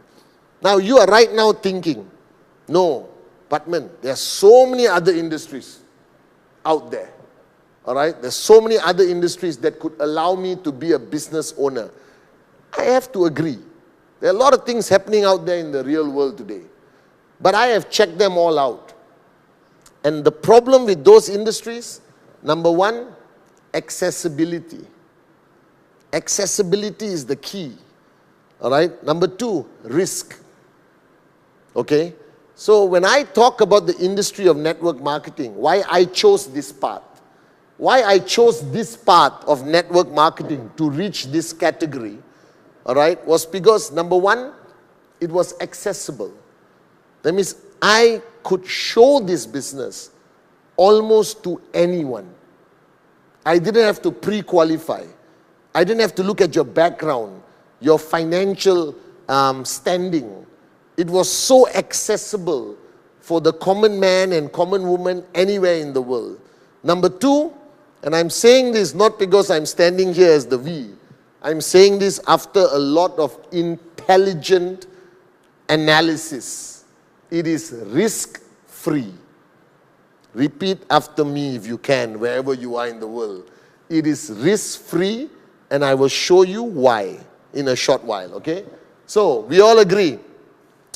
Now you are right now thinking, no, Pathman, there are so many other industries out there. All right, there's so many other industries that could allow me to be a business owner. I have to agree. There are a lot of things happening out there in the real world today. But I have checked them all out. And the problem with those industries, number one, accessibility. Accessibility is the key. All right. Number two, risk. Okay. So when I talk about the industry of network marketing, why I chose this path, why I chose this path of network marketing to reach this category, all right, was because number one, it was accessible. That means I could show this business almost to anyone. I didn't have to pre-qualify. I didn't have to look at your background, your financial standing. It was so accessible for the common man and common woman anywhere in the world. Number two, and I'm saying this not because I'm standing here as the V. I'm saying this after a lot of intelligent analysis. It is risk-free. Repeat after me if you can, wherever you are in the world. It is risk-free, and I will show you why in a short while, okay? So, we all agree,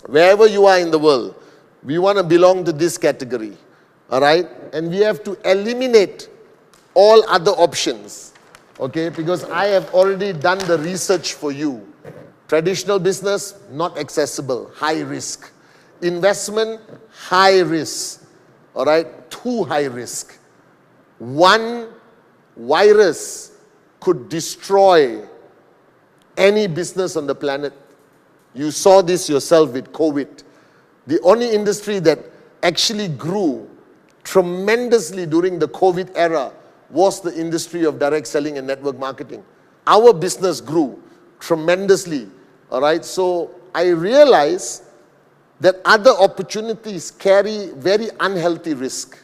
wherever you are in the world, we want to belong to this category, all right? And we have to eliminate all other options, okay? Because I have already done the research for you. Traditional business, not accessible, high risk. Investment, high risk, all right? Too high risk. One virus could destroy any business on the planet. You saw this yourself with COVID. The only industry that actually grew tremendously during the COVID era was the industry of direct selling and network marketing. Our business grew tremendously, all right? So I realized that other opportunities carry very unhealthy risk.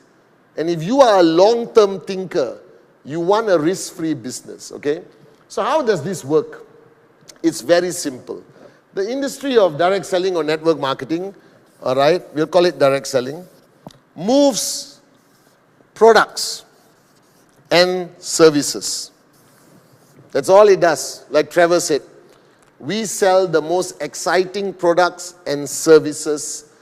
And if you are a long-term thinker, you want a risk-free business, okay? So how does this work? It's very simple. The industry of direct selling or network marketing, all right, we'll call it direct selling, moves products and services. That's all it does. Like Trevor said, we sell the most exciting products and services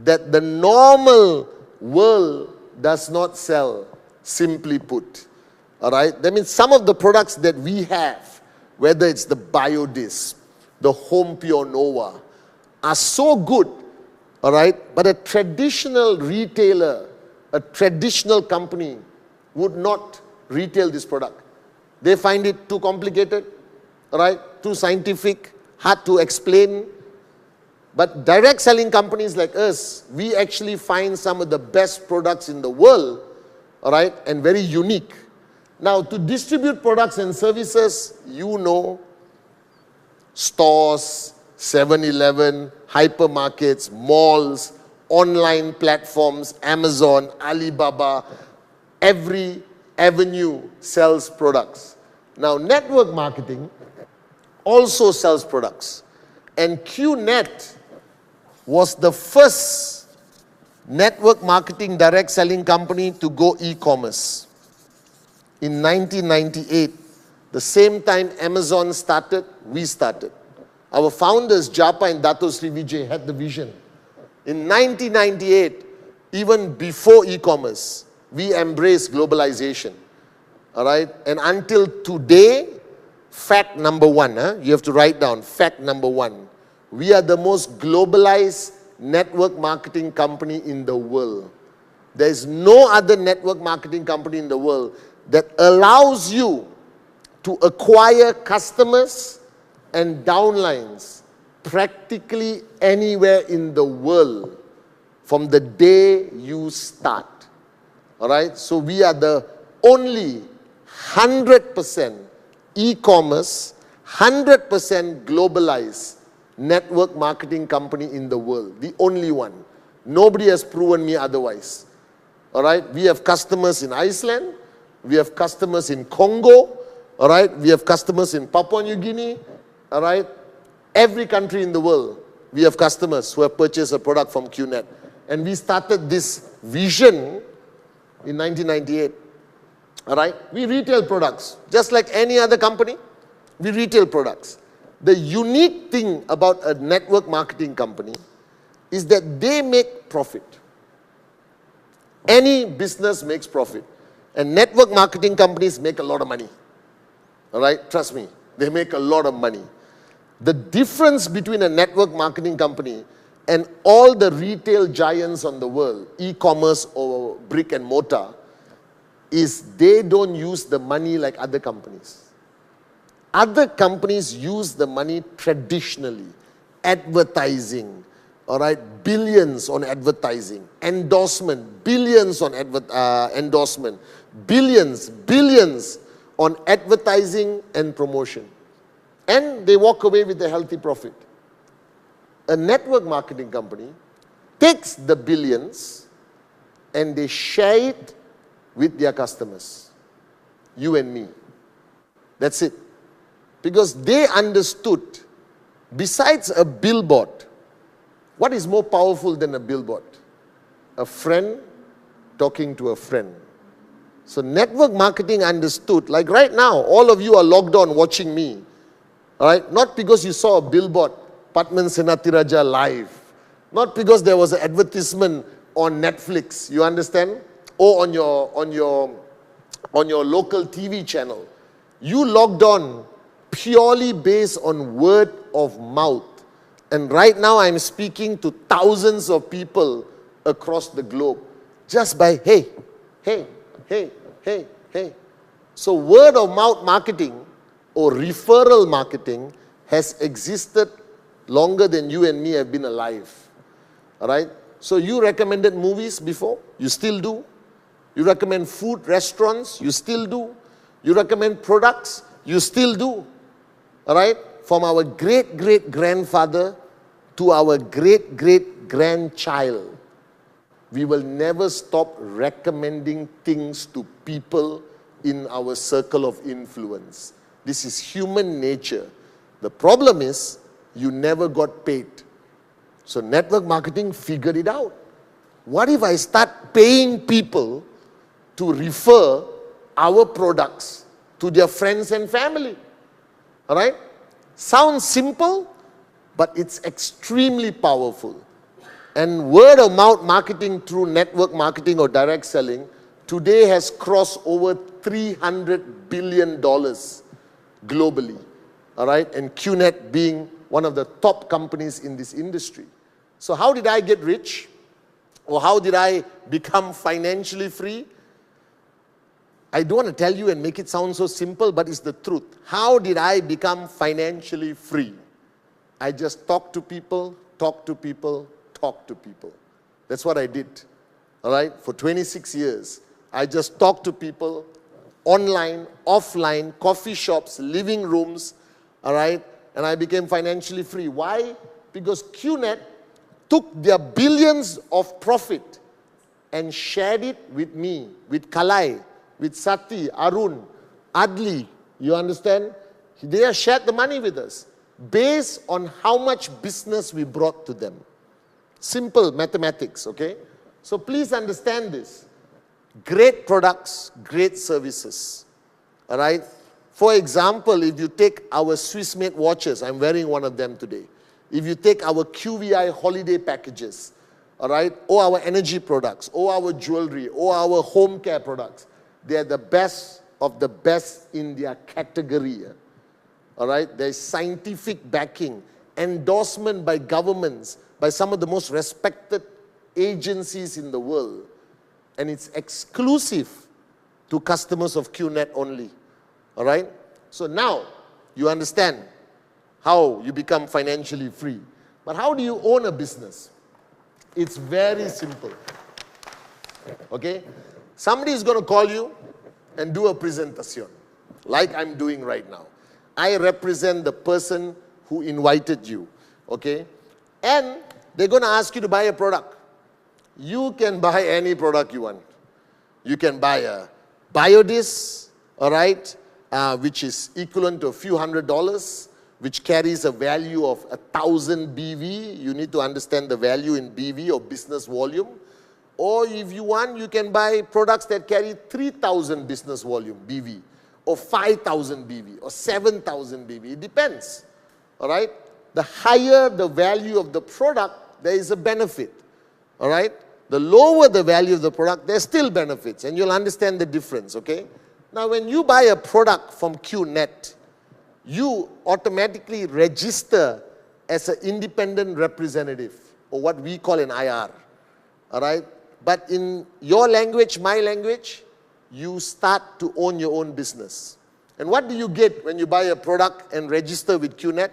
that the normal world does not sell, simply put. All right? That means some of the products that we have, whether it's the Biodisc, the Home Pure Nova, are so good, all right? But a traditional retailer, a traditional company would not retail this product. They find it too complicated, all right? Too scientific, hard to explain. But direct selling companies like us, we actually find some of the best products in the world, all right, and very unique. Now, to distribute products and services, you know, stores, 7-Eleven, hypermarkets, malls, online platforms, Amazon, Alibaba, every avenue sells products. Now, network marketing also sells products. And QNet was the first network marketing direct selling company to go e-commerce. In 1998, the same time Amazon started, we started. Our founders, Japa and Dato Sri Vijay, had the vision. In 1998, even before e-commerce, we embraced globalization. All right? And until today, fact number one, you have to write down, fact number one. We are the most globalized network marketing company in the world. There is no other network marketing company in the world that allows you to acquire customers and downlines practically anywhere in the world from the day you start. All right? So we are the only 100% e-commerce, 100% globalized network marketing company in the world. The only one. Nobody has proven me otherwise. All right? We have customers in Iceland. We have customers in Congo. All right? We have customers in Papua New Guinea. All right? Every country in the world, we have customers who have purchased a product from QNet. And we started this vision in 1998. All right? We retail products. Just like any other company, we retail products. The unique thing about a network marketing company is that they make profit. Any business makes profit. And network marketing companies make a lot of money. All right? Trust me, they make a lot of money. The difference between a network marketing company and all the retail giants on the world, e-commerce or brick and mortar, is they don't use the money like other companies. Other companies use the money traditionally. Advertising, all right, billions on advertising. Endorsement, billions on endorsement. Billions on advertising and promotion. And they walk away with a healthy profit. A network marketing company takes the billions and they share it with their customers. You and me. That's it. Because they understood, besides a billboard, what is more powerful than a billboard? A friend talking to a friend. So network marketing understood, like right now, all of you are logged on watching me. All right? Not because you saw a billboard, Pathman Senathiraja live. Not because there was an advertisement on Netflix, you understand? Or on your local TV channel. You logged on purely based on word of mouth. And right now I'm speaking to thousands of people across the globe. Just by hey. So word of mouth marketing or referral marketing has existed longer than you and me have been alive. All right? So you recommended movies before? You still do? You recommend food, restaurants? You still do? You recommend products? You still do? All right? From our great-great-grandfather to our great-great-grandchild, we will never stop recommending things to people in our circle of influence. This is human nature. The problem is, you never got paid. So network marketing figured it out. What if I start paying people to refer our products to their friends and family? All right? Sounds simple, but it's extremely powerful. And word of mouth marketing through network marketing or direct selling today has crossed over $300 billion globally. All right? And QNet being one of the top companies in this industry. So how did I get rich? Or how did I become financially free? I don't want to tell you and make it sound so simple, but it's the truth. How did I become financially free? I just talk to people. That's what I did. All right? For 26 years, I just talked to people online, offline, coffee shops, living rooms, all right? And I became financially free. Why? Because QNet took their billions of profit and shared it with me, with Kalai, with Sati, Arun, Adli. You understand? They have shared the money with us based on how much business we brought to them. Simple mathematics, okay? So please understand this. Great products, great services, all right? For example, if you take our Swiss-made watches, I'm wearing one of them today. If you take our QVI holiday packages, all right, or our energy products, or our jewelry, or our home care products, they are the best of the best in their category. All right, there's scientific backing, endorsement by governments, by some of the most respected agencies in the world. And it's exclusive to customers of QNet only. All right? So now you understand how you become financially free. But how do you own a business? It's very simple. Okay? Somebody is going to call you and do a presentation, like I'm doing right now. I represent the person who invited you. Okay? And they're going to ask you to buy a product. You can buy any product you want. You can buy a biodis, all right, which is equivalent to a few $100s, which carries a value of 1,000 BV. You need to understand the value in BV or business volume. Or if you want, you can buy products that carry 3,000 business volume BV, or 5,000 BV, or 7,000 BV. It depends, all right? The higher the value of the product, there is a benefit, all right? The lower the value of the product, there's still benefits, and you'll understand the difference, okay? Now, when you buy a product from QNet, you automatically register as an independent representative, or what we call an IR, all right? But in your language, my language, you start to own your own business. And what do you get when you buy a product and register with QNet?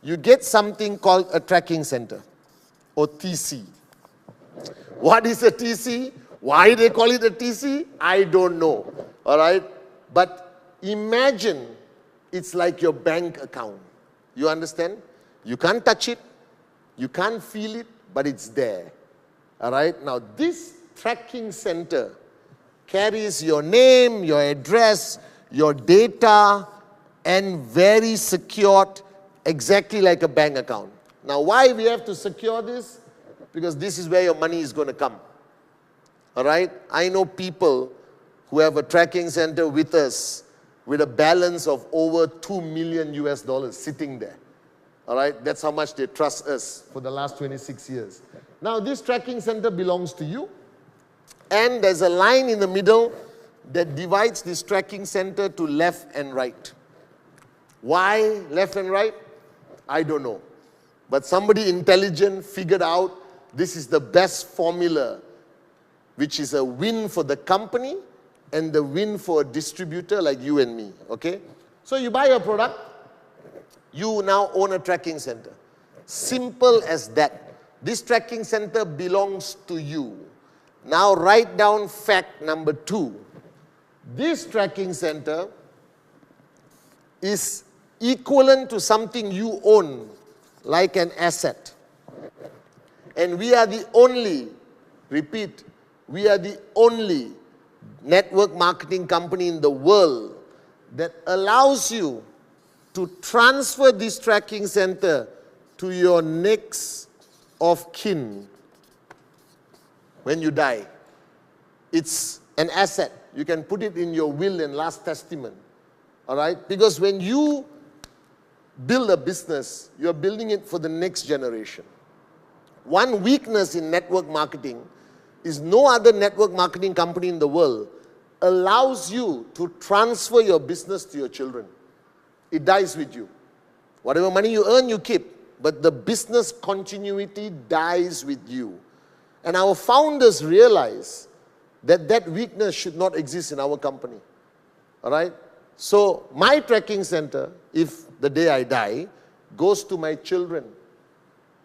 You get something called a tracking center, or TC. What is a TC? Why they call it a TC? I don't know, all right? But imagine it's like your bank account. You understand? You can't touch it, you can't feel it, but it's there, all right? Now, this tracking center carries your name, your address, your data, and very secured, exactly like a bank account. Now, why we have to secure this? Because this is where your money is going to come. All right? I know people who have a tracking center with us with a balance of over $2 million US sitting there. All right? That's how much they trust us for the last 26 years. Now, this tracking center belongs to you. And there's a line in the middle that divides this tracking center to left and right. Why left and right? I don't know. But somebody intelligent figured out this is the best formula, which is a win for the company and the win for a distributor like you and me, okay? So you buy a product, you now own a tracking center. Simple as that. This tracking center belongs to you. Now write down fact number 2. This tracking center is equivalent to something you own, like an asset. And we are the only, repeat, we are the only network marketing company in the world that allows you to transfer this tracking center to your next of kin when you die. It's an asset. You can put it in your will and last testament, all right? Because when you build a business, you're building it for the next generation. One weakness in network marketing is no other network marketing company in the world allows you to transfer your business to your children. It dies with you. Whatever money you earn, you keep. But the business continuity dies with you. And our founders realize that that weakness should not exist in our company. All right? So my tracking center, if the day I die, goes to my children.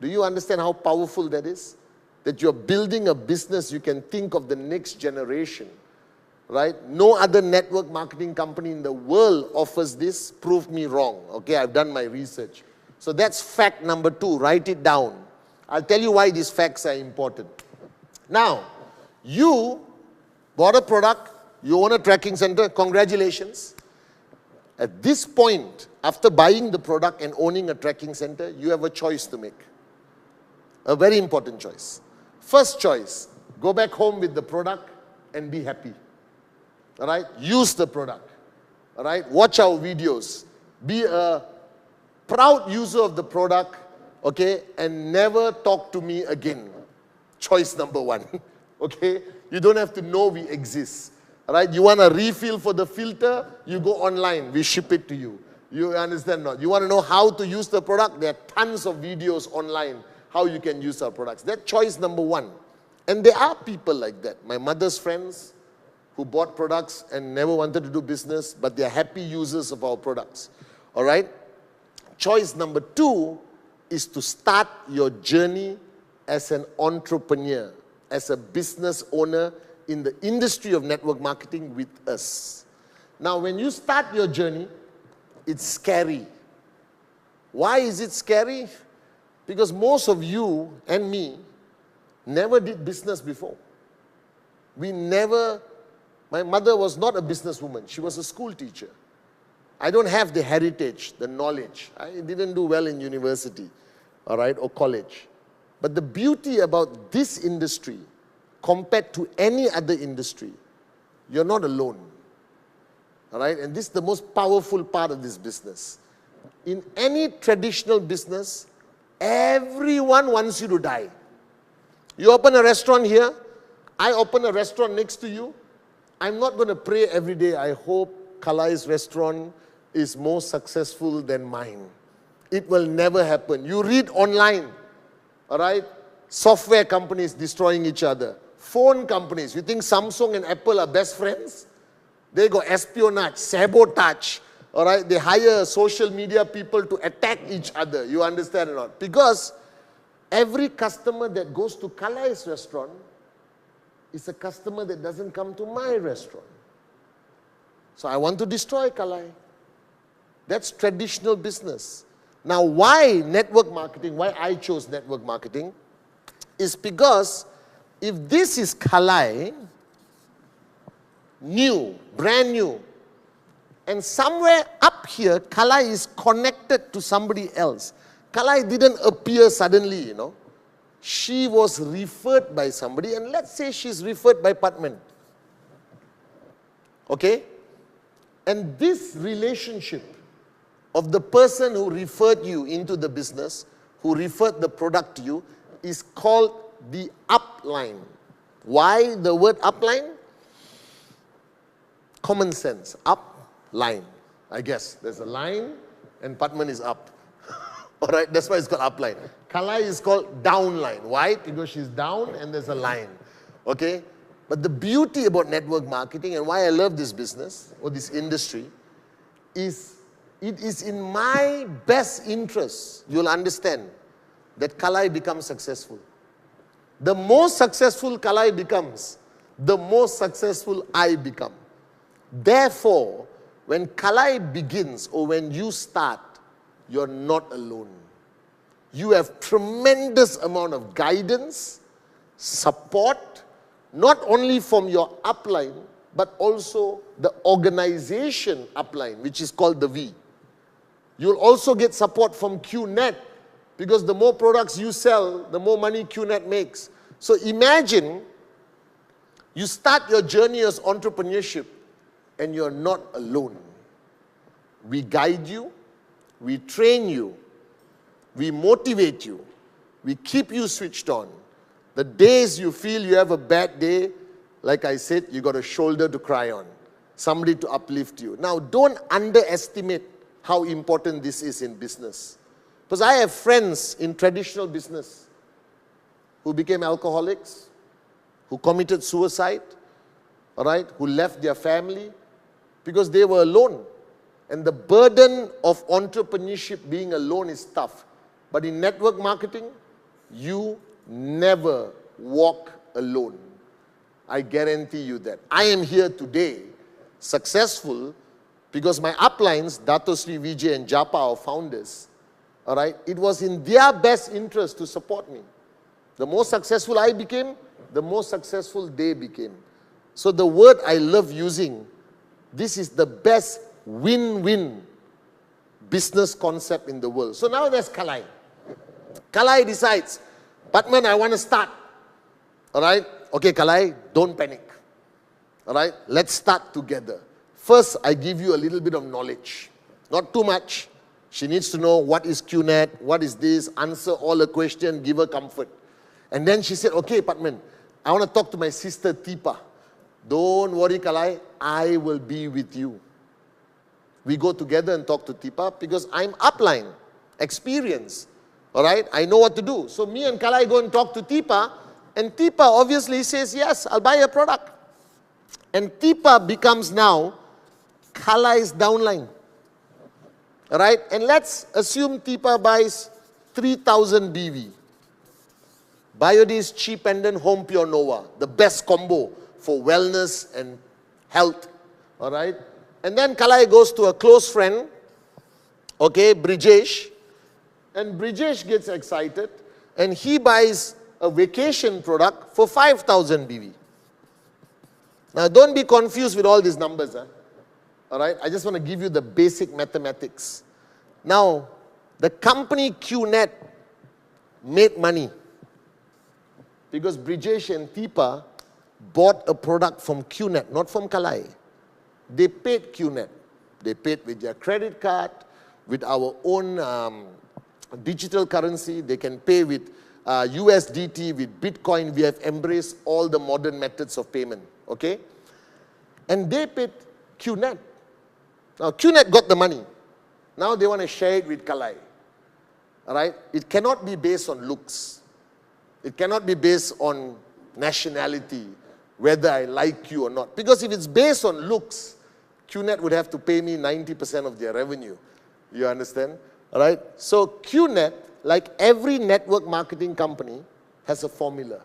Do you understand how powerful that is? That you're building a business, you can think of the next generation. right? No other network marketing company in the world offers this. Prove me wrong, okay? I've done my research. So that's fact number 2. Write it down. I'll tell you why these facts are important. Now, you bought a product, you own a tracking center, congratulations. At this point, after buying the product and owning a tracking center, you have a choice to make. A very important choice. First choice, go back home with the product and be happy. All right? Use the product. All right? Watch our videos. Be a proud user of the product, okay? And never talk to me again. Choice number 1. Okay? You don't have to know we exist. All right? You want a refill for the filter, you go online, we ship it to you. You understand not? You want to know how to use the product, there are tons of videos online how you can use our products. That's choice number 1. And there are people like that. My mother's friends who bought products and never wanted to do business, but they are happy users of our products. All right? Choice number 2 is to start your journey as an entrepreneur, as a business owner in the industry of network marketing with us. Now, when you start your journey, it's scary. Why is it scary? Because most of you and me never did business before. My mother was not a businesswoman. She was a school teacher. I don't have the heritage, the knowledge. I didn't do well in university, all right, or college. But the beauty about this industry, compared to any other industry, you're not alone. All right? And this is the most powerful part of this business. In any traditional business, everyone wants you to die. You open a restaurant here, I open a restaurant next to you. I'm not going to pray every day, I hope Kalai's restaurant is more successful than mine. It will never happen. You read online, all right? Software companies destroying each other. Phone companies, you think Samsung and Apple are best friends? They got espionage, sabotage, all right? They hire social media people to attack each other. You understand or not? Because every customer that goes to Kalai's restaurant is a customer that doesn't come to my restaurant. So I want to destroy Kalai. That's traditional business. Now, why network marketing, why I chose network marketing, is because if this is Kalai, new, brand new, and somewhere up here, Kalai is connected to somebody else. Kalai didn't appear suddenly, you know. She was referred by somebody, and let's say she's referred by Pathman. Okay? And this relationship of the person who referred you into the business, who referred the product to you, is called the upline. Why the word upline? Common sense. Upline. I guess there's a line and Pathman is up. All right, that's why it's called upline. Kalai is called downline. Why? Because she's down and there's a line. Okay? But the beauty about network marketing and why I love this business or this industry is it is in my best interest, you'll understand, that Kalai becomes successful. The more successful Kalai becomes, the more successful I become. Therefore, when Kalai begins or when you start, you're not alone. You have tremendous amount of guidance, support, not only from your upline, but also the organization upline, which is called the V. You'll also get support from QNet, because the more products you sell, the more money QNet makes. So imagine you start your journey as entrepreneurship and you're not alone. We guide you, we train you, we motivate you, we keep you switched on. The days you feel you have a bad day, like I said, you got a shoulder to cry on, somebody to uplift you. Now, don't underestimate how important this is in business. Because I have friends in traditional business who became alcoholics, who committed suicide, all right, who left their family because they were alone. And the burden of entrepreneurship being alone is tough. But in network marketing, you never walk alone. I guarantee you that. I am here today, successful, because my uplines, Dato Sri Vijay and Japa, our founders, all right, it was in their best interest to support me. The more successful I became, the more successful they became. So the word I love using, this is the best win-win business concept in the world. So now there's Kalai. Kalai decides, Pathman, I want to start. All right? Okay, Kalai, don't panic. All right? Let's start together. First, I give you a little bit of knowledge. Not too much. She needs to know what is QNet, what is this, answer all the questions, give her comfort. And then she said, okay, Pathman, I want to talk to my sister Tipa. Don't worry, Kalai, I will be with you. We go together and talk to Tipa because I'm upline, experience. All right, I know what to do. So me and Kalai go and talk to Tipa, and Tipa obviously says, yes, I'll buy a product. And Tipa becomes now Kalai's downline. All right, and let's assume Tipa buys 3,000 BV. Biodis Cheap Pendant Home Pure Nova, the best combo for wellness and health. All right, and then Kalai goes to a close friend, okay, Brijesh, and Brijesh gets excited and he buys a vacation product for 5,000 BV. Now don't be confused with all these numbers. All right, I just want to give you the basic mathematics. Now, the company QNet made money because Brijesh and Tipa bought a product from QNet, not from Kalai. They paid QNet. They paid with their credit card, with our own digital currency. They can pay with USDT, with Bitcoin. We have embraced all the modern methods of payment, okay? And they paid QNet. Now, QNet got the money. Now they want to share it with Kalai. All right? It cannot be based on looks. It cannot be based on nationality, whether I like you or not. Because if it's based on looks, QNet would have to pay me 90% of their revenue. You understand? All right? So QNet, like every network marketing company, has a formula.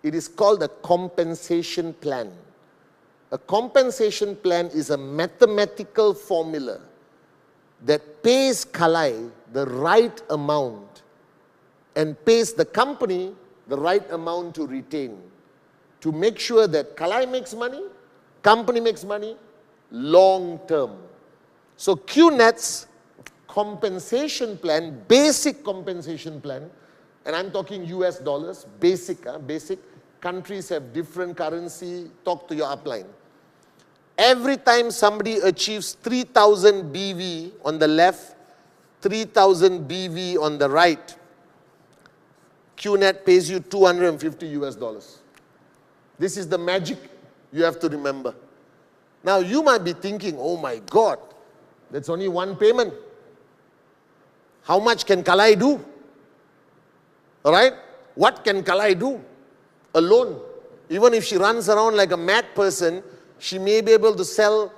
It is called a compensation plan. A compensation plan is a mathematical formula that pays Kalai the right amount and pays the company the right amount to retain, to make sure that Kalai makes money, company makes money, long term. So QNet's compensation plan, basic compensation plan, and I'm talking US dollars, basic, countries have different currency, talk to your upline. Every time somebody achieves 3,000 BV on the left, 3,000 BV on the right, QNet pays you 250 US dollars. This is the magic you have to remember. Now you might be thinking, oh my God, that's only one payment. How much can Kalai do? All right? What can Kalai do? Alone. Even if she runs around like a mad person, she may be able to sell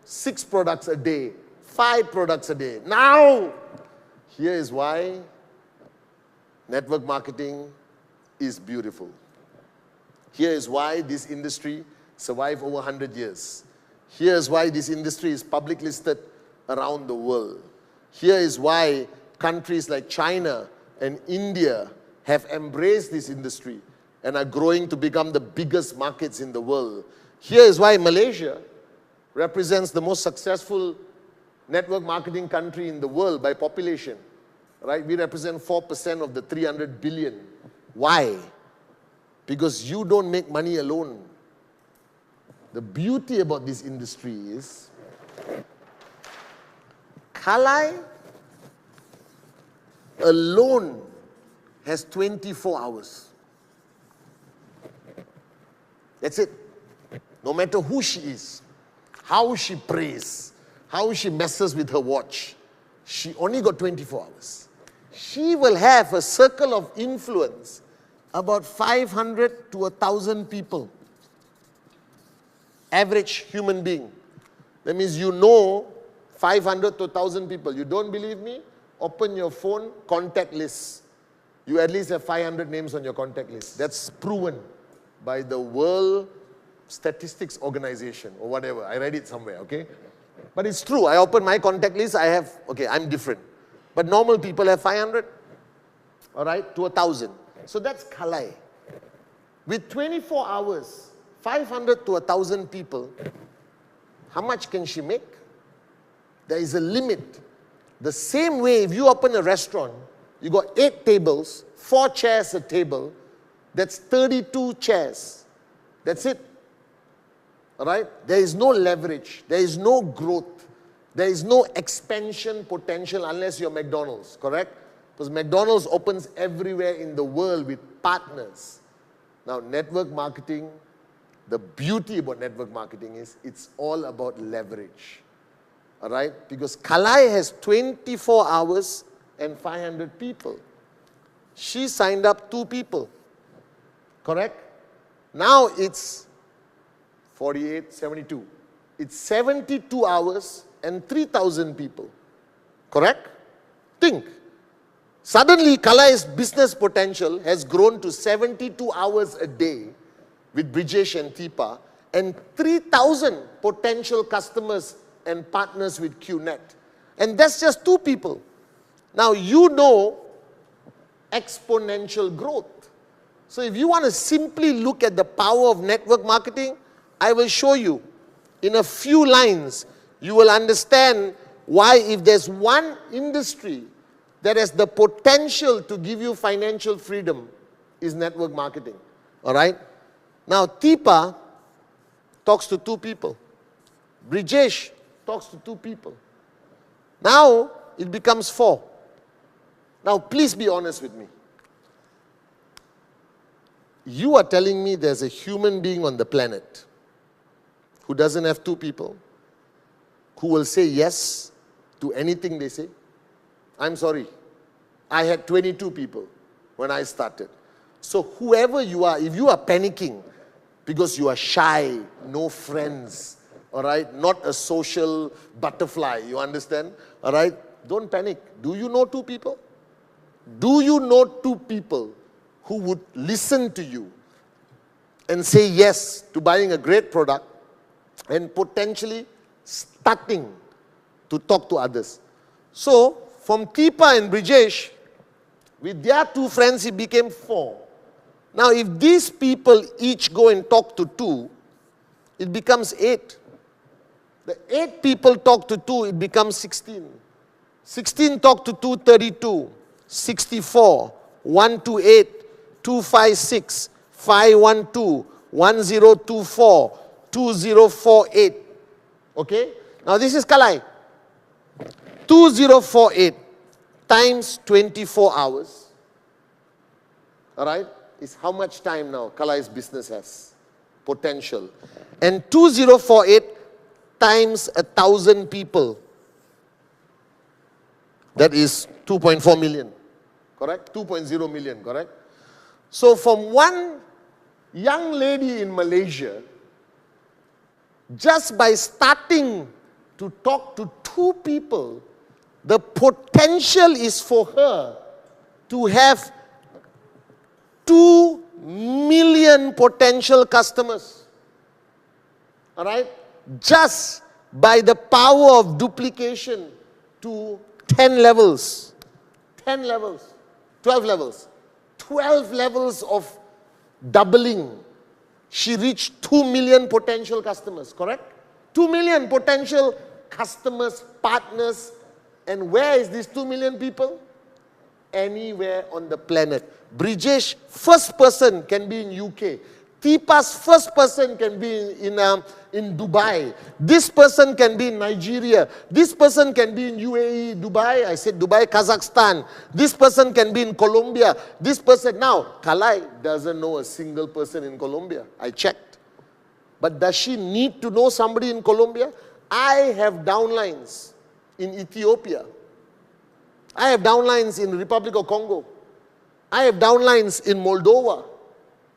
6 products a day, 5 products a day. Now, here is why network marketing is beautiful. Here is why this industry survived over 100 years. Here is why this industry is public listed around the world. Here is why countries like China and India have embraced this industry and are growing to become the biggest markets in the world. Here is why Malaysia represents the most successful network marketing country in the world by population. Right? We represent 4% of the 300 billion. Why? Because you don't make money alone. The beauty about this industry is Kalai alone has 24 hours. That's it. No matter who she is, how she prays, how she messes with her watch, she only got 24 hours. She will have a circle of influence, about 500 to 1,000 people. Average human being. That means you know 500 to 1,000 people. You don't believe me? Open your phone, contact list. You at least have 500 names on your contact list. That's proven by the World statistics organization or whatever. I read it somewhere, okay? But it's true. I open my contact list, I have, okay, I'm different. But normal people have 500, all right, to 1,000. So that's Kalai. With 24 hours, 500 to 1,000 people, how much can she make? There is a limit. The same way, if you open a restaurant, you got 8 tables, 4 chairs a table, that's 32 chairs. That's it. All right? There is no leverage. There is no growth. There is no expansion potential unless you're McDonald's, correct? Because McDonald's opens everywhere in the world with partners. Now, network marketing, the beauty about network marketing is it's all about leverage. All right? Because Kalai has 24 hours and 500 people. She signed up 2 people. Correct? Now it's 48, 72. It's 72 hours and 3,000 people. Correct? Think. Suddenly, Kalai's business potential has grown to 72 hours a day with Brijesh and Teepa and 3,000 potential customers and partners with QNet. And that's just 2 people. Now, you know exponential growth. So if you want to simply look at the power of network marketing, I will show you in a few lines. You will understand why if there's one industry that has the potential to give you financial freedom is network marketing. All right? Now, Teepa talks to 2 people. Brijesh talks to 2 people. Now, it becomes 4. Now, please be honest with me. You are telling me there's a human being on the planet who doesn't have 2 people, who will say yes to anything they say? I'm sorry. I had 22 people when I started. So whoever you are, if you are panicking because you are shy, no friends, all right, not a social butterfly, you understand? All right, don't panic. Do you know 2 people? Do you know 2 people who would listen to you and say yes to buying a great product and potentially starting to talk to others? So, from Teepa and Brijesh, with their 2 friends, it became 4. Now, if these people each go and talk to 2, it becomes 8. The 8 people talk to 2, it becomes 16. 16 talk to 2, 32. 64, 128, 256, 512, 1024, 2048. Okay? Now this is Kalai. 2048 times 24 hours. Alright? Is how much time now Kalai's business has? Potential. And 2048 times 1,000 people. That is 2.4 million. Correct? 2.0 million, correct? So from one young lady in Malaysia, just by starting to talk to 2 people, the potential is for her to have 2 million potential customers. All right? Just by the power of duplication to 10 levels. 10 levels. 12 levels. 12 levels of doubling. She reached 2 million potential customers, correct? 2 million potential customers, partners. And where is these 2 million people? Anywhere on the planet. Brijesh, first person can be in UK. Teepa's first person can be in Dubai. This person can be in Nigeria. This person can be in UAE, Dubai. I said Dubai, Kazakhstan. This person can be in Colombia. This person. Now, Kalai doesn't know a single person in Colombia. I checked. But does she need to know somebody in Colombia? I have downlines in Ethiopia. I have downlines in Republic of Congo. I have downlines in Moldova.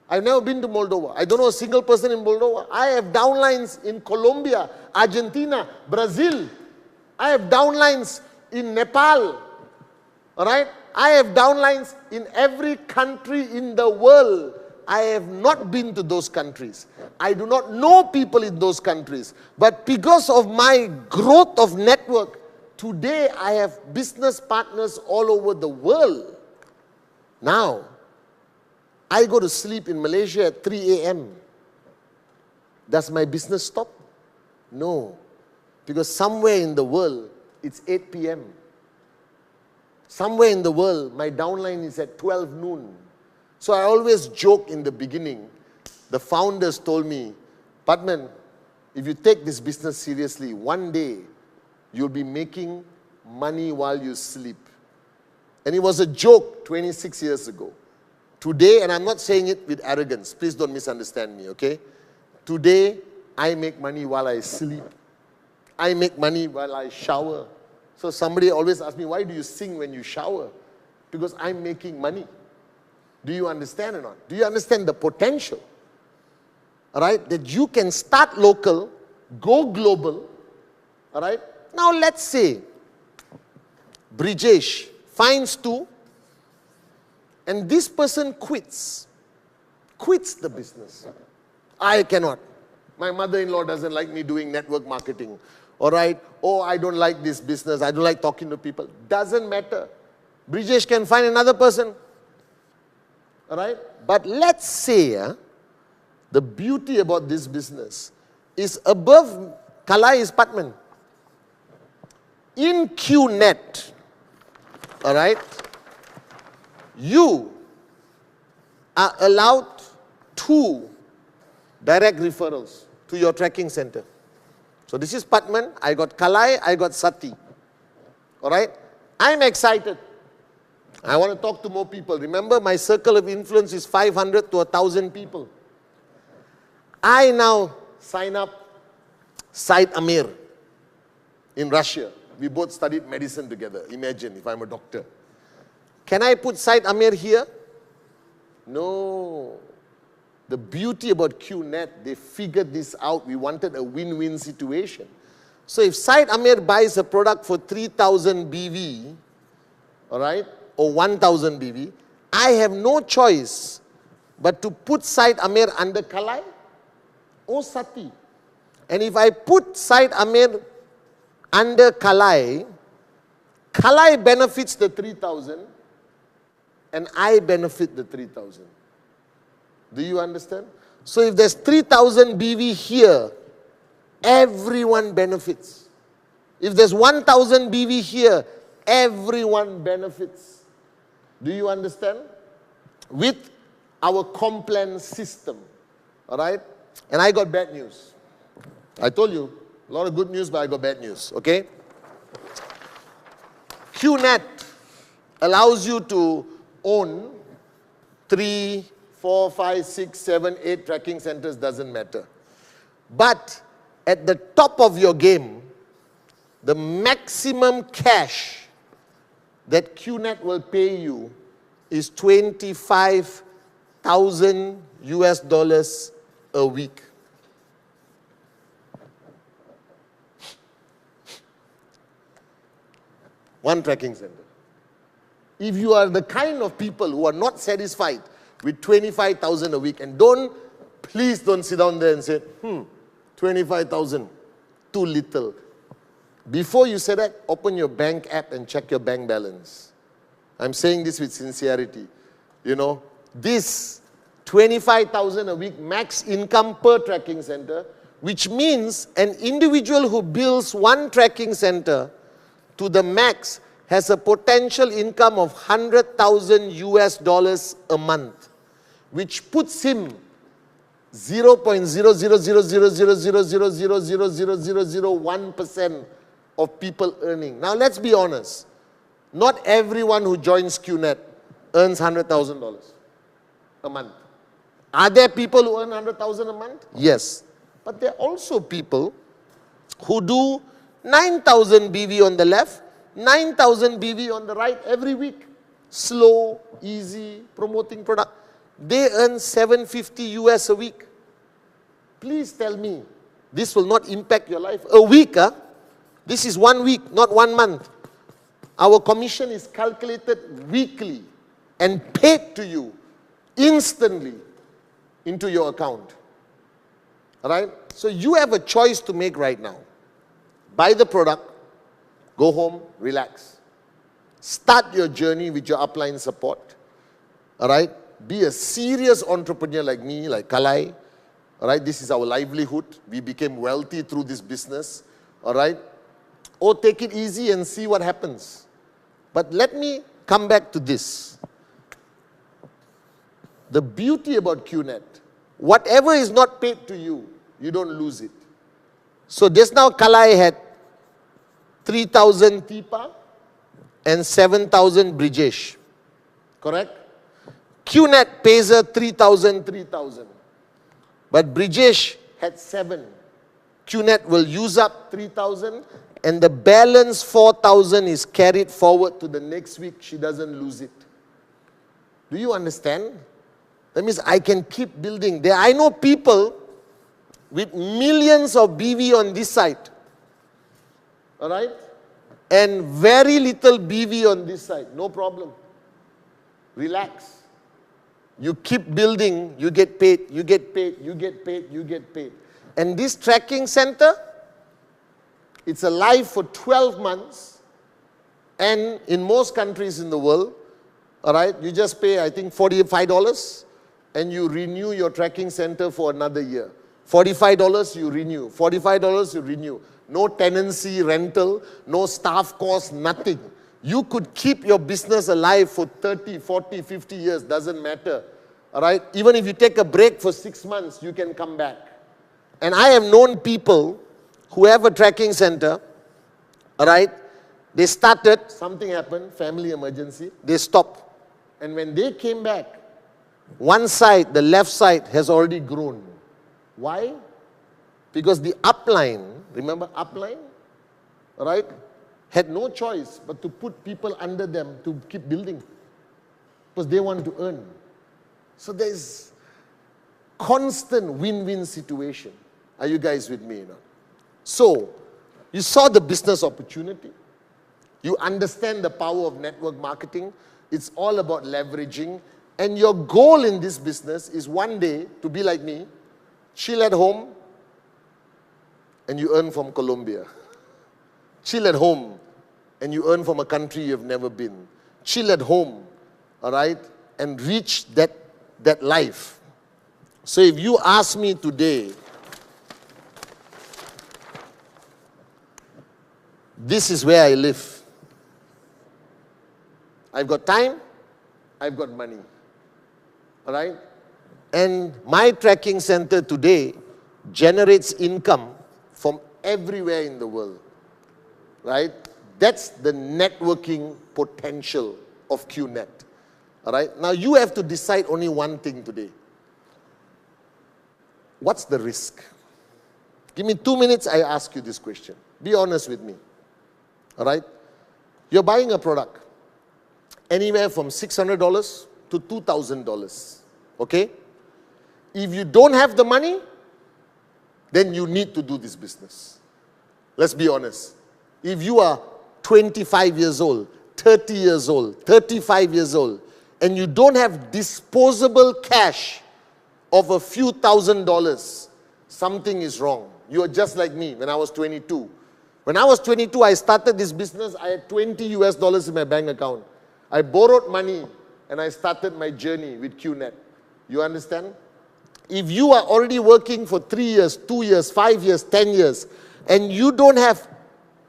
I've never been to Moldova. I don't know a single person in Moldova. I have downlines in Colombia, Argentina, Brazil. I have downlines in Nepal. All right? I have downlines in every country in the world I have not been to those countries. I do not know people in those countries. But because of my growth of network, today I have business partners all over the world. Now, I go to sleep in Malaysia at 3 a.m. Does my business stop? No. Because somewhere in the world, it's 8 p.m. Somewhere in the world, my downline is at 12 noon. So I always joke in the beginning. The founders told me, Pathman, if you take this business seriously, one day you'll be making money while you sleep. And it was a joke 26 years ago. Today, and I'm not saying it with arrogance, please don't misunderstand me, okay? Today, I make money while I sleep. I make money while I shower. So somebody always asks me, why do you sing when you shower? Because I'm making money. Do you understand or not? Do you understand the potential? All right? That you can start local, go global. All right? Now let's say Brijesh finds two, and this person quits the business. I cannot. My mother-in-law doesn't like me doing network marketing. All right? Oh, I don't like this business. I don't like talking to people. Doesn't matter. Brijesh can find another person. All right? But let's say the beauty about this business is above Kalai is Pathman. In QNet, all right, you are allowed 2 direct referrals to your tracking center. So this is Pathman, I got Kalai, I got Sati. All right? I'm excited. I want to talk to more people. Remember, my circle of influence is 500 to 1,000 people. I now sign up Said Amir in Russia. We both studied medicine together. Imagine if I'm a doctor. Can I put Said Amir here? No. The beauty about QNet, they figured this out. We wanted a win-win situation. So if Said Amir buys a product for 3,000 BV, all right, or 1,000 BV, I have no choice but to put Said Amir under Kalai or Sati. And if I put Said Amir under Kalai, Kalai benefits the 3,000 and I benefit the 3,000. Do you understand? So if there's 3,000 BV here, everyone benefits. If there's 1,000 BV here, everyone benefits. Do you understand? With our Complan system. All right? And I got bad news. I told you, a lot of good news, but I got bad news. Okay? QNet allows you to own 3, 4, 5, 6, 7, 8 tracking centers, doesn't matter. But at the top of your game, the maximum cash that QNet will pay you is $25,000 US a week. One tracking center. If you are the kind of people who are not satisfied with 25,000 a week, and please don't sit down there and say, 25,000, too little. Before you say that, open your bank app and check your bank balance. I'm saying this with sincerity. You know, this 25,000 a week max income per tracking center, which means an individual who builds one tracking center to the max has a potential income of $100,000 US a month, which puts him 0.0000000000001% of people earning. Now let's be honest. Not everyone who joins QNet earns $100,000 a month. Are there people who earn $100,000 a month? Yes. But there are also people who do 9,000 BV on the left, 9,000 BV on the right every week. Slow, easy, promoting product. They earn $750 US a week. Please tell me, this will not impact your life. A week, huh? This is 1 week, not 1 month. Our commission is calculated weekly and paid to you instantly into your account. All right? So you have a choice to make right now. Buy the product, go home, relax. Start your journey with your upline support. All right? Be a serious entrepreneur like me, like Kalai. All right? This is our livelihood. We became wealthy through this business. All right? Or take it easy and see what happens. But let me come back to this. The beauty about QNet, whatever is not paid to you, you don't lose it. So just now Kalai had 3,000 Tipa and 7,000 Brijesh. Correct? QNet pays her 3,000. But Brijesh had 7. QNet will use up 3,000 and the balance 4,000 is carried forward to the next week. She doesn't lose it. Do you understand? That means I can keep building. I know people with millions of BV on this side. All right? And very little BV on this side. No problem. Relax. You keep building, you get paid, you get paid, you get paid, you get paid. And this tracking center, it's alive for 12 months. And in most countries in the world, all right, you just pay, I think, $45 and you renew your tracking center for another year. $45 you renew. $45 you renew. No tenancy, rental, no staff cost, nothing. You could keep your business alive for 30, 40, 50 years, doesn't matter. All right? Even if you take a break for 6 months, you can come back. And I have known people who have a tracking center, all right? They started, something happened, family emergency, they stopped. And when they came back, one side, the left side, has already grown. Why? Because the upline, remember upline? All right? Had no choice but to put people under them to keep building. Because they want to earn. So there's constant win-win situation. Are you guys with me now? So, you saw the business opportunity. You understand the power of network marketing. It's all about leveraging. And your goal in this business is one day to be like me, chill at home, and you earn from Colombia. Chill at home, and you earn from a country you've never been. Chill at home, all right, and reach that life. So if you ask me today, this is where I live. I've got time, I've got money. All right? And my tracking center today generates income from everywhere in the world. Right? That's the networking potential of QNet. All right? Now you have to decide only one thing today. What's the risk? Give me 2 minutes, I ask you this question. Be honest with me. All right? You're buying a product. Anywhere from $600 to $2,000. Okay? If you don't have the money, then you need to do this business. Let's be honest. If you are 25 years old, 30 years old, 35 years old, and you don't have disposable cash of a few $1,000s, something is wrong. You are just like me when I was 22. When I was 22, I started this business. I had $20 in my bank account. I borrowed money and I started my journey with QNet. You understand? If you are already working for 3 years, 2 years, 5 years, 10 years, and you don't have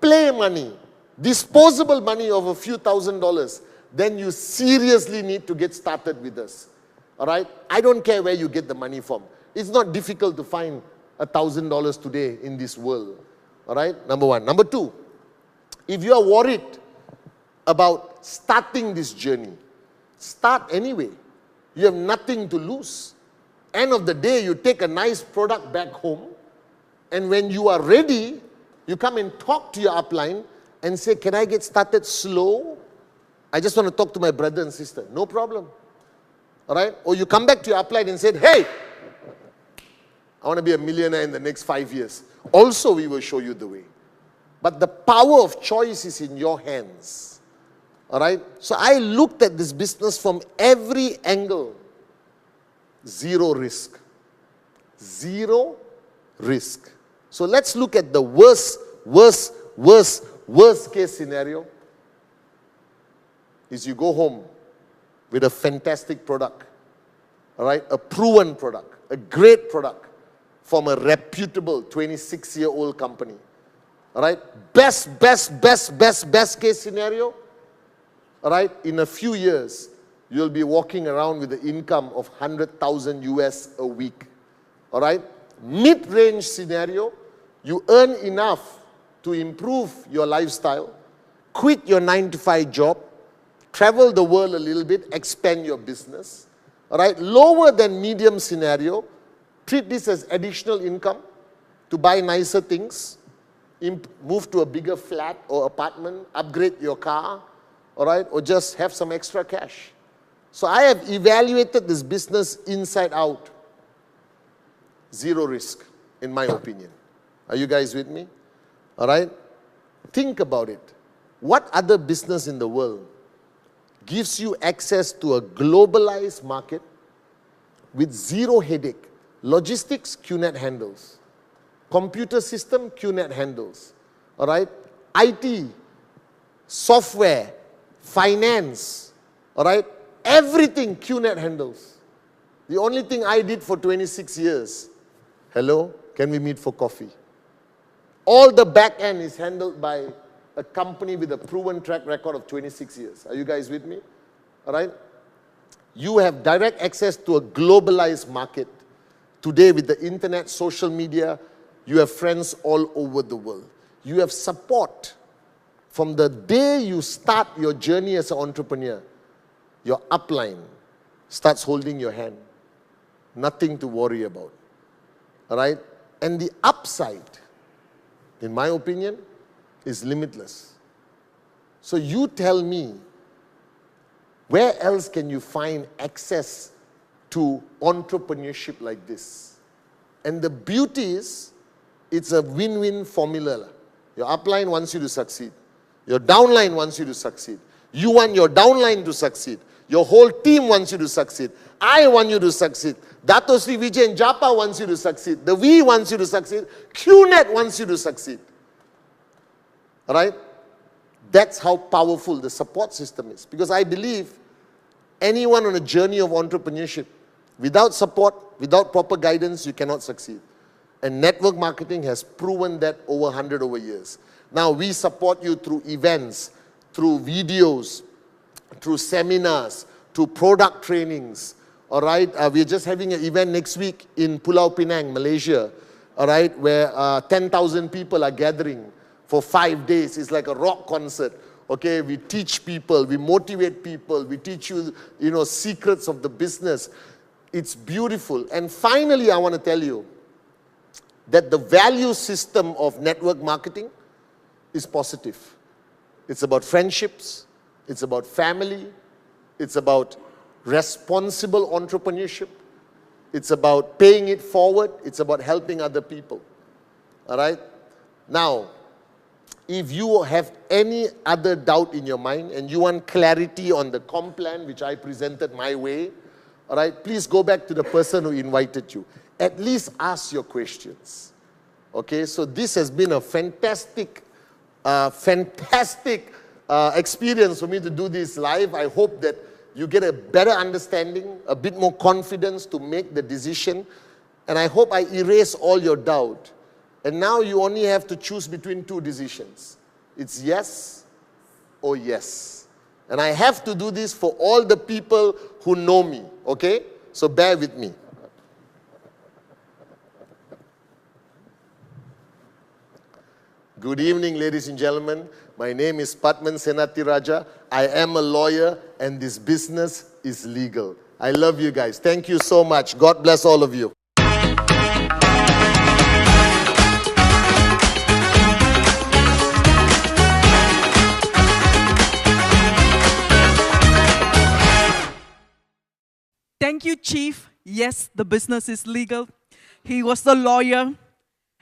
play money, disposable money of a few $1,000s, then you seriously need to get started with us. All right? I don't care where you get the money from. It's not difficult to find $1,000 today in this world. All right? Number one. Number two, if you are worried about starting this journey, start anyway. You have nothing to lose. End of the day, you take a nice product back home, and when you are ready, you come and talk to your upline and say, can I get started slow? I just want to talk to my brother and sister. No problem. All right? Or you come back to your upline and say, hey, I want to be a millionaire in the next 5 years. Also, we will show you the way. But the power of choice is in your hands. All right? So I looked at this business from every angle. Zero risk. Zero risk. So let's look at the worst case scenario. Is you go home with a fantastic product, all right, a proven product, a great product from a reputable 26-year-old company, all right. Best case scenario, all right, in a few years, you'll be walking around with the income of 100,000 US a week, all right. Mid-range scenario, you earn enough to improve your lifestyle, quit your 9-to-5 job, travel the world a little bit, expand your business. All right, lower than medium scenario, treat this as additional income to buy nicer things, move to a bigger flat or apartment, upgrade your car, all right, or just have some extra cash. So I have evaluated this business inside out. Zero risk, in my opinion. Are you guys with me? All right? Think about it. What other business in the world gives you access to a globalized market with zero headache? Logistics, QNet handles. Computer system, QNet handles. All right? IT, software, finance, all right? Everything QNet handles. The only thing I did for 26 years, hello, can we meet for coffee? All the back end is handled by a company with a proven track record of 26 years. Are you guys with me? All right? You have direct access to a globalized market. Today with the internet, social media, you have friends all over the world. You have support. From the day you start your journey as an entrepreneur, your upline starts holding your hand. Nothing to worry about. All right? And the upside, in my opinion, is limitless. So you tell me, where else can you find access to entrepreneurship like this? And the beauty is, it's a win-win formula. Your upline wants you to succeed. Your downline wants you to succeed. You want your downline to succeed. Your whole team wants you to succeed. I want you to succeed. Dato Sri Vijay and Japa wants you to succeed. The V wants you to succeed. QNet wants you to succeed. All right? That's how powerful the support system is. Because I believe anyone on a journey of entrepreneurship, without support, without proper guidance, you cannot succeed. And network marketing has proven that over 100 years. Now we support you through events, through videos, through seminars, through product trainings. All right, we're just having an event next week in Pulau Pinang, Malaysia. All right, where 10,000 people are gathering for 5 days. It's like a rock concert. Okay, we teach people, we motivate people, we teach you, secrets of the business. It's beautiful. And finally, I want to tell you that the value system of network marketing is positive. It's about friendships, it's about family, it's about responsible entrepreneurship, it's about paying it forward, it's about helping other people. All right? Now, if you have any other doubt in your mind and you want clarity on the comp plan which I presented my way, all right, please go back to the person who invited you. At least ask your questions. Okay, so this has been a fantastic experience for me to do this live. I hope that you get a better understanding, a bit more confidence to make the decision. And I hope I erase all your doubt. And now you only have to choose between two decisions. It's yes or yes. And I have to do this for all the people who know me, okay? So bear with me. Good evening, ladies and gentlemen. My name is Pathman Senathiraja. I am a lawyer and this business is legal. I love you guys. Thank you so much. God bless all of you.
Thank you, Chief. Yes, the business is legal. He was the lawyer.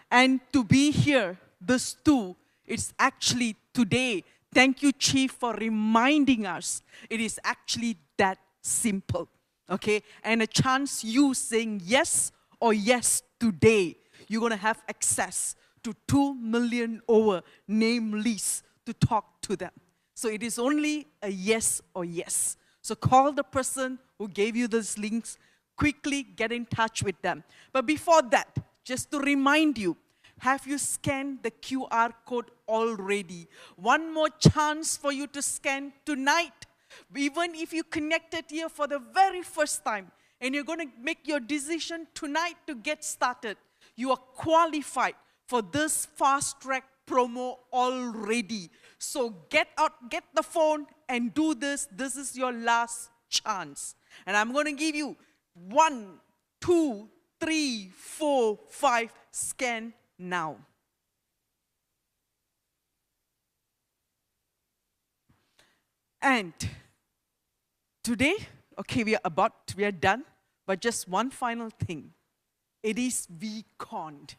And to be here, this too, it's actually today. Thank you, Chief, for reminding us. It is actually that simple. Okay? And a chance you saying yes or yes today, you're going to have access to 2 million over name lists to talk to them. So it is only a yes or yes. So call the person who gave you those links, quickly get in touch with them. But before that, just to remind you, have you scanned the QR code already? One more chance for you to scan tonight. Even if you connected here for the very first time and you're going to make your decision tonight to get started, you are qualified for this fast track promo already. So get out, get the phone and do this. This is your last chance. And I'm going to give you 1, 2, 3, 4, 5, scan now. And today, okay, we are done, but just one final thing. It is VCon.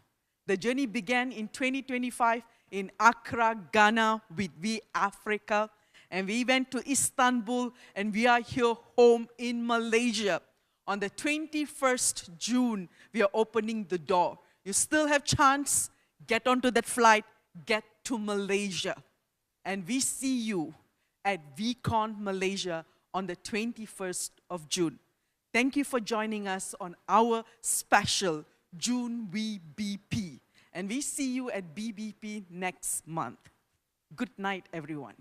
The journey began in 2025 in Accra, Ghana with V Africa. And we went to Istanbul and we are here home in Malaysia. On the 21st June, we are opening the door. You still have chance, get onto that flight, get to Malaysia. And we see you at VCon Malaysia on the 21st of June. Thank you for joining us on our special June VBP. And we see you at BBP next month. Good night, everyone.